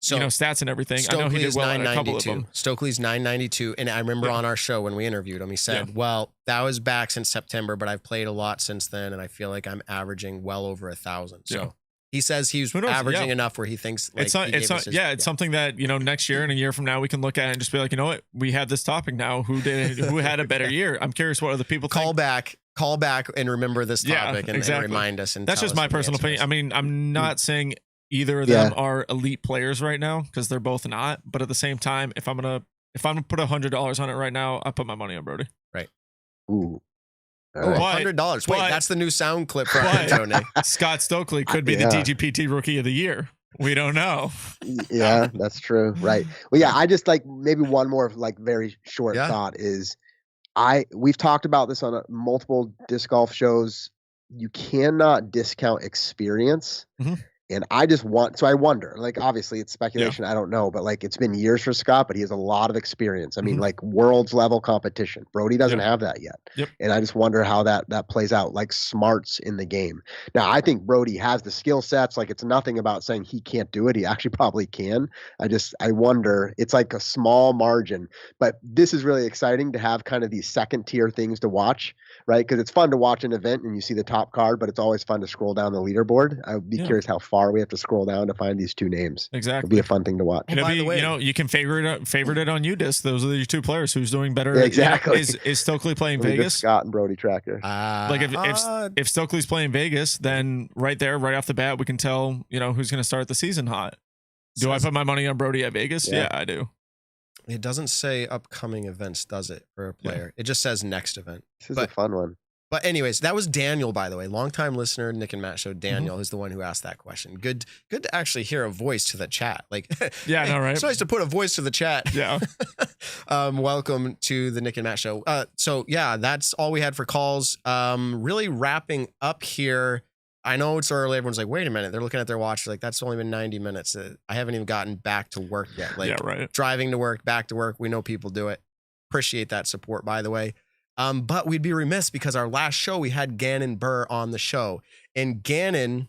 stats and everything. Stokely's, I know he did well at a couple of them. Stokely's 992. And I remember on our show when we interviewed him, he said, well, that was back since September, but I've played a lot since then, and I feel like I'm averaging well over 1,000. So he says he's averaging enough where he thinks like it's something that, you know, next year and a year from now we can look at and just be like, you know what, we have this topic now. Who had a better year? I'm curious what other people call back and remember this topic and remind us. And that's just my personal opinion. I mean, I'm not saying either of them are elite players right now, because they're both not. But at the same time, if I'm gonna put $100 on it right now, I put my money on Brody. Right. Ooh. $100. Wait, that's the new sound clip for Tony. Scott Stokely could be the DGPT Rookie of the Year. We don't know. Yeah, that's true. Right. Well, yeah, I just like maybe one more like very short thought is we've talked about this on multiple disc golf shows. You cannot discount experience. Mm-hmm. And I wonder, like, obviously it's speculation. I don't know, but like, it's been years for Scott, but he has a lot of experience. I mean, like world's level competition. Brody doesn't have that yet. Yep. And I just wonder how that plays out, like smarts in the game. Now, I think Brody has the skill sets. Like, it's nothing about saying he can't do it. He actually probably can. I wonder, it's like a small margin, but this is really exciting to have kind of these second tier things to watch, right? Because it's fun to watch an event and you see the top card, but it's always fun to scroll down the leaderboard. I would be curious how far we have to scroll down to find these two names. Exactly. It'll be a fun thing to watch. And by the way, you know, you can favorite it on UDisc. Those are the two players. Who's doing better? Yeah, exactly. Is Stokely playing Vegas? Scott and Brody Tracker. Like if Stokely's playing Vegas, then right there, right off the bat, we can tell, you know, who's going to start the season hot. Do I put my money on Brody at Vegas? Yeah, I do. It doesn't say upcoming events, does it, for a player? It just says next event. This is a fun one. But anyways, that was Daniel, by the way, longtime listener, Nick and Matt show. Daniel is the one who asked that question. Good to actually hear a voice to the chat. Like, yeah, no, right? It's nice to put a voice to the chat. Yeah. Welcome to the Nick and Matt show. So yeah, that's all we had for calls. Really wrapping up here. I know it's early. Everyone's like, wait a minute. They're looking at their watch. Like, that's only been 90 minutes. I haven't even gotten back to work yet. Like, driving to work, back to work. We know people do it. Appreciate that support, by the way. But we'd be remiss because our last show, we had Gannon Burr on the show. And Gannon...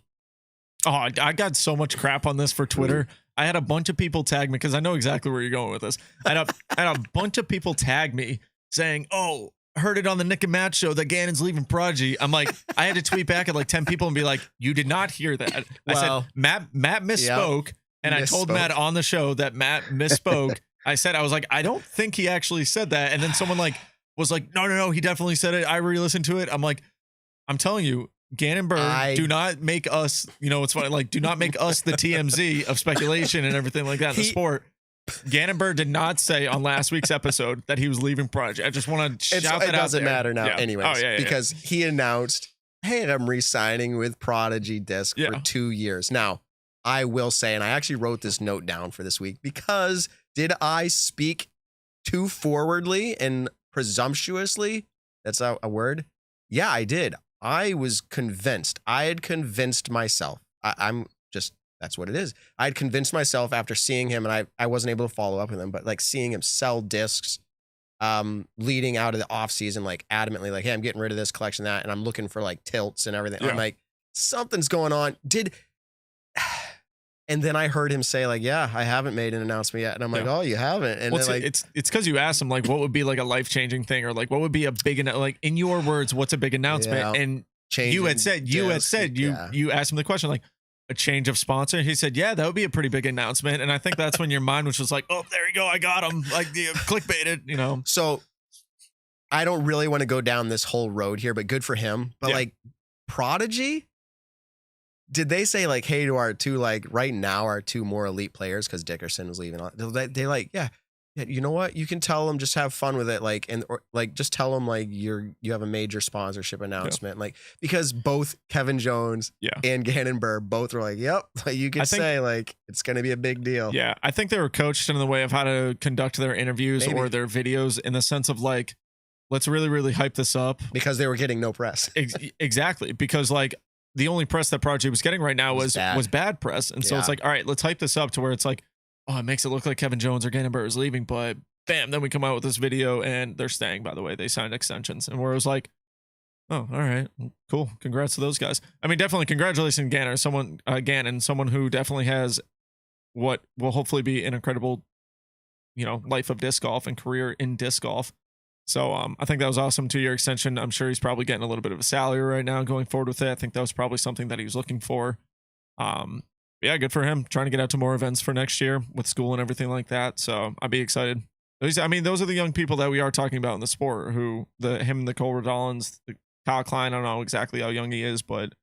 Oh, I got so much crap on this for Twitter. I had a bunch of people tag me because I know exactly where you're going with this. I had a bunch of people tag me saying, oh, heard it on the Nick and Matt show that Gannon's leaving Prodigy. I'm like, I had to tweet back at like 10 people and be like, you did not hear that. I said, Matt misspoke. And I told Matt on the show that Matt misspoke. I was like, I don't think he actually said that. And then someone was like, no, he definitely said it. I re-listened to it. I'm like, I'm telling you, Gannon Burr, do not make us, you know, it's funny, like, do not make us the TMZ of speculation and everything like that in the sport. Gannon Burr did not say on last week's episode that he was leaving Prodigy. I just want to shout that out there. It doesn't matter now anyways, because he announced, hey, I'm re-signing with Prodigy Disc for 2 years. Now, I will say, and I actually wrote this note down for this week, because did I speak too forwardly and presumptuously? That's a word. Yeah, I did. I was convinced. I had convinced myself. I'm just, that's what it is. I had convinced myself after seeing him, and I wasn't able to follow up with him, but like seeing him sell discs leading out of the off season, like adamantly, like, hey, I'm getting rid of this collection, that, and I'm looking for like tilts and everything. Yeah. I'm like, something's going on. And then I heard him say, like, yeah, I haven't made an announcement yet. And I'm like, oh, you haven't? And well, then, like, it's because you asked him, like, what would be like a life-changing thing, or like what would be a big, like, in your words, what's a big announcement? Yeah. And Changing you had said you asked him the question, like, a change of sponsor. And he said, yeah, that would be a pretty big announcement. And I think that's when your mind was just like, oh, there you go, I got him, like, clickbaited, you know. So I don't really want to go down this whole road here, but good for him. But like Prodigy, did they say like, hey, to our two, like right now, our two more elite players, because Dickerson was leaving, they like, yeah, you know what? You can tell them, just have fun with it. Like, and or like, just tell them like you have a major sponsorship announcement. Like, because both Kevin Jones and Gannon Burr both were like, yep, like you could say like, it's going to be a big deal. Yeah. I think they were coached in the way of how to conduct their interviews or their videos, in the sense of like, let's really, really hype this up. Because they were getting no press. Exactly. Because like, the only press that Prodigy was getting right now was bad press. And so it's like, all right, let's hype this up to where it's like, oh, it makes it look like Kevin Jones or Gannon Burr is leaving, but bam, then we come out with this video and they're staying, by the way. They signed extensions. And where it was like, oh, all right, cool. Congrats to those guys. I mean, definitely congratulations, Gannon, someone who definitely has what will hopefully be an incredible, you know, life of disc golf and career in disc golf. So I think that was awesome. 2-year extension. I'm sure he's probably getting a little bit of a salary right now going forward with it. I think that was probably something that he was looking for. Yeah, good for him. Trying to get out to more events for next year with school and everything like that. So I'd be excited. I mean, those are the young people that we are talking about in the sport, him and the Cole Rodolins, the Kyle Klein. I don't know exactly how young he is, but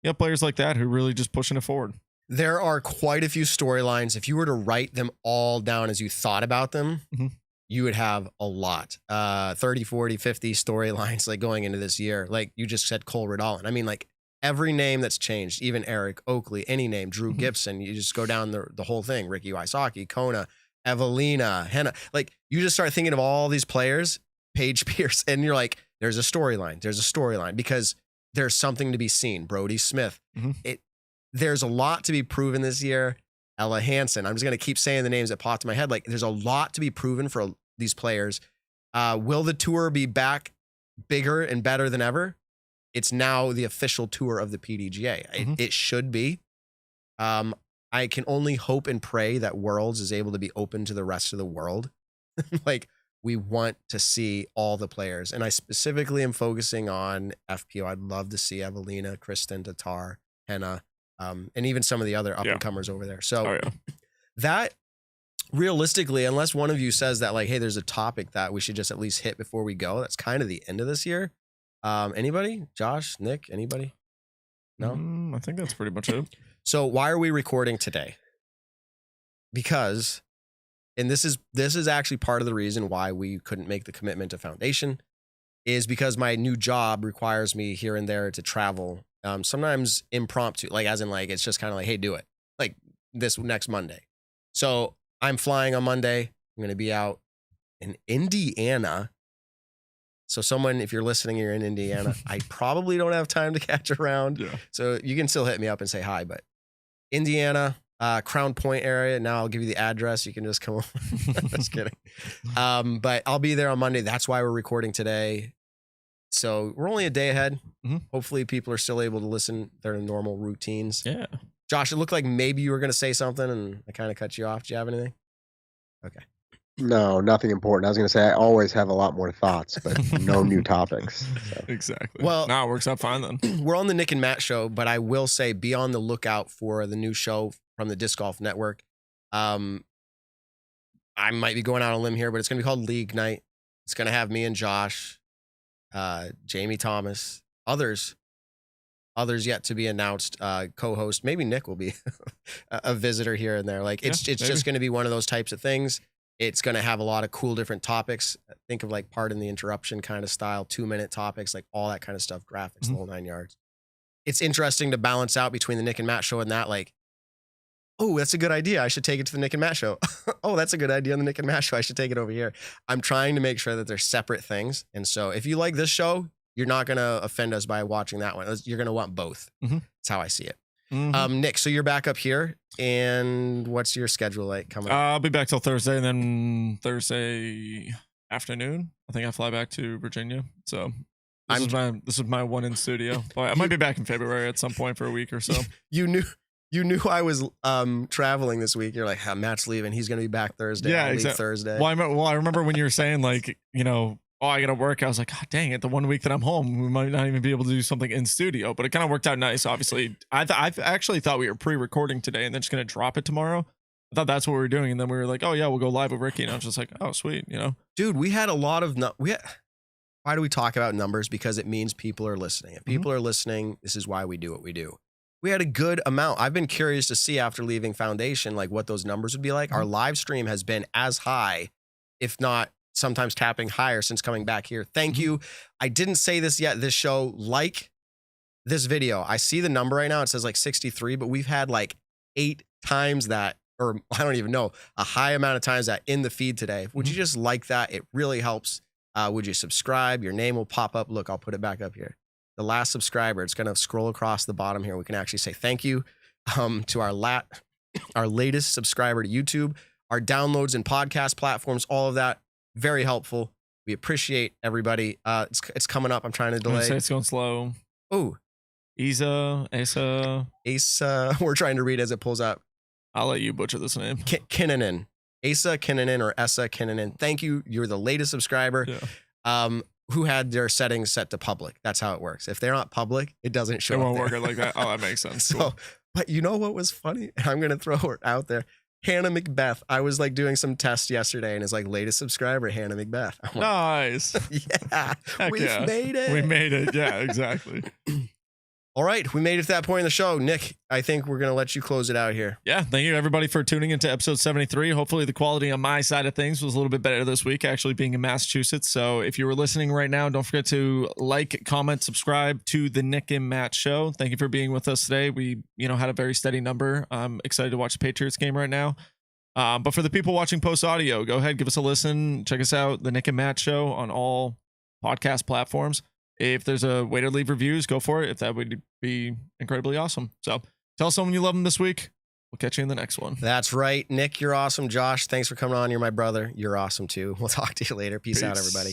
yeah, players like that who really just pushing it forward. There are quite a few storylines. If you were to write them all down as you thought about them, you would have a lot, 30, 40, 50 storylines like going into this year. Like you just said, Cole Rodolin. I mean, like every name that's changed, even Eric Oakley, any name, Drew Gibson, you just go down the whole thing. Ricky Wysocki, Kona, Evelina, Henna. Like you just start thinking of all these players, Paige Pierce, and you're like, there's a storyline. There's a storyline because there's something to be seen. Brody Smith. There's a lot to be proven this year. Ella Hansen. I'm just going to keep saying the names that popped in my head. Like there's a lot to be proven for these players. Will the tour be back bigger and better than ever? It's now the official tour of the PDGA. It should be. I can only hope and pray that Worlds is able to be open to the rest of the world. Like we want to see all the players. And I specifically am focusing on FPO. I'd love to see Evelina, Kristen, Tatar, Henna, and even some of the other up and comers over there. So that realistically, unless one of you says that like, hey, there's a topic that we should just at least hit before we go, that's kind of the end of this year. Anybody? Josh, Nick, anybody? No? I think that's pretty much it. So why are we recording today? Because, and this is actually part of the reason why we couldn't make the commitment to Foundation, is because my new job requires me here and there to travel. Sometimes impromptu, like as in like, it's just kind of like, hey, do it. Like this next Monday. So I'm flying on Monday. I'm going to be out in Indiana. So someone, if you're listening, you're in Indiana, I probably don't have time to catch around. Yeah. So you can still hit me up and say hi, but Indiana, Crown Point area. Now I'll give you the address. You can just come over. Just kidding. But I'll be there on Monday. That's why we're recording today. So we're only a day ahead. Hopefully people are still able to listen their normal routines. Yeah. Josh, it looked like maybe you were going to say something and I kind of cut you off. Do you have anything? Okay. No, nothing important. I was going to say I always have a lot more thoughts, but no new topics. So. Exactly. Well, no, it works out fine then. We're on the Nick and Matt show, but I will say be on the lookout for the new show from the Disc Golf Network. I might be going out on a limb here, but it's going to be called League Night. It's going to have me and Josh, Jamie Thomas, others yet to be announced, co-host. Maybe Nick will be a visitor here and there. Like it's just going to be one of those types of things. It's going to have a lot of cool different topics. Think of like Pardon the Interruption kind of style, 2-minute topics, like all that kind of stuff, graphics, the whole 9 yards. It's interesting to balance out between the Nick and Matt show and that, like, oh, that's a good idea. I should take it to the Nick and Matt show. Oh, that's a good idea on the Nick and Matt show. I should take it over here. I'm trying to make sure that they're separate things. And so if you like this show, you're not going to offend us by watching that one. You're going to want both. That's how I see it. Nick, so you're back up here, and what's your schedule like coming up? I'll be back till Thursday, and then Thursday afternoon. I think I fly back to Virginia. So this is my one in studio. But I might be back in February at some point for a week or so. You knew I was traveling this week. You're like, Matt's leaving. He's gonna be back Thursday. Yeah, I'll leave exactly. Thursday. Well, I remember when you were saying like, I gotta work. I was like, God dang it! The 1 week that I'm home, we might not even be able to do something in studio. But it kind of worked out nice. Obviously, I actually thought we were pre-recording today and then just gonna drop it tomorrow. I thought that's what we were doing, and then we were like, oh yeah, we'll go live with Ricky. And I was just like, oh sweet, Dude, we had a lot of why do we talk about numbers? Because it means people are listening. If people are listening, this is why we do what we do. We had a good amount. I've been curious to see after leaving Foundation, like what those numbers would be like. Our live stream has been as high, if not sometimes tapping higher since coming back here. Thank you. I didn't say this yet. This show, like this video, I see the number right now. It says like 63, but we've had like 8 times that, or I don't even know, a high amount of times that in the feed today. Would you just like that? It really helps. Would you subscribe? Your name will pop up. Look, I'll put it back up here. The last subscriber, it's going to scroll across the bottom here. We can actually say thank you to our latest subscriber to YouTube, our downloads and podcast platforms, all of that. Very helpful. We appreciate everybody. It's coming up. I'm trying to delay. It's going slow. Oh, Asa. We're trying to read as it pulls up. I'll let you butcher this name. Kinnanen. Asa Kinnanen or Essa Kinnanen. Thank you. You're the latest subscriber. Who had their settings set to public. That's how it works. If they're not public, it doesn't show up. It won't there. work like that. Oh, that makes sense. So, Cool. But you know what was funny? I'm going to throw it out there. Hannah Macbeth. I was like doing some tests yesterday and it's like latest subscriber, Hannah Macbeth. I'm like, Nice. Yeah. We've made it. We made it. Yeah, exactly. All right. We made it to that point in the show. Nick, I think we're going to let you close it out here. Yeah. Thank you, everybody, for tuning into episode 73. Hopefully, the quality on my side of things was a little bit better this week, actually being in Massachusetts. So if you were listening right now, don't forget to like, comment, subscribe to the Nick and Matt Show. Thank you for being with us today. We, had a very steady number. I'm excited to watch the Patriots game right now. But for the people watching post audio, go ahead, give us a listen. Check us out, the Nick and Matt Show on all podcast platforms. If there's a way to leave reviews, go for it. If that would be incredibly awesome. So tell someone you love them this week. We'll catch you in the next one. That's right. Nick, you're awesome. Josh, thanks for coming on. You're my brother. You're awesome too. We'll talk to you later. Peace out, everybody.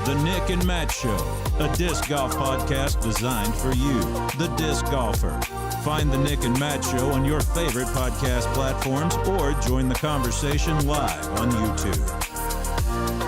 The Nick and Matt Show, a disc golf podcast designed for you, the disc golfer. Find the Nick and Matt Show on your favorite podcast platforms or join the conversation live on YouTube.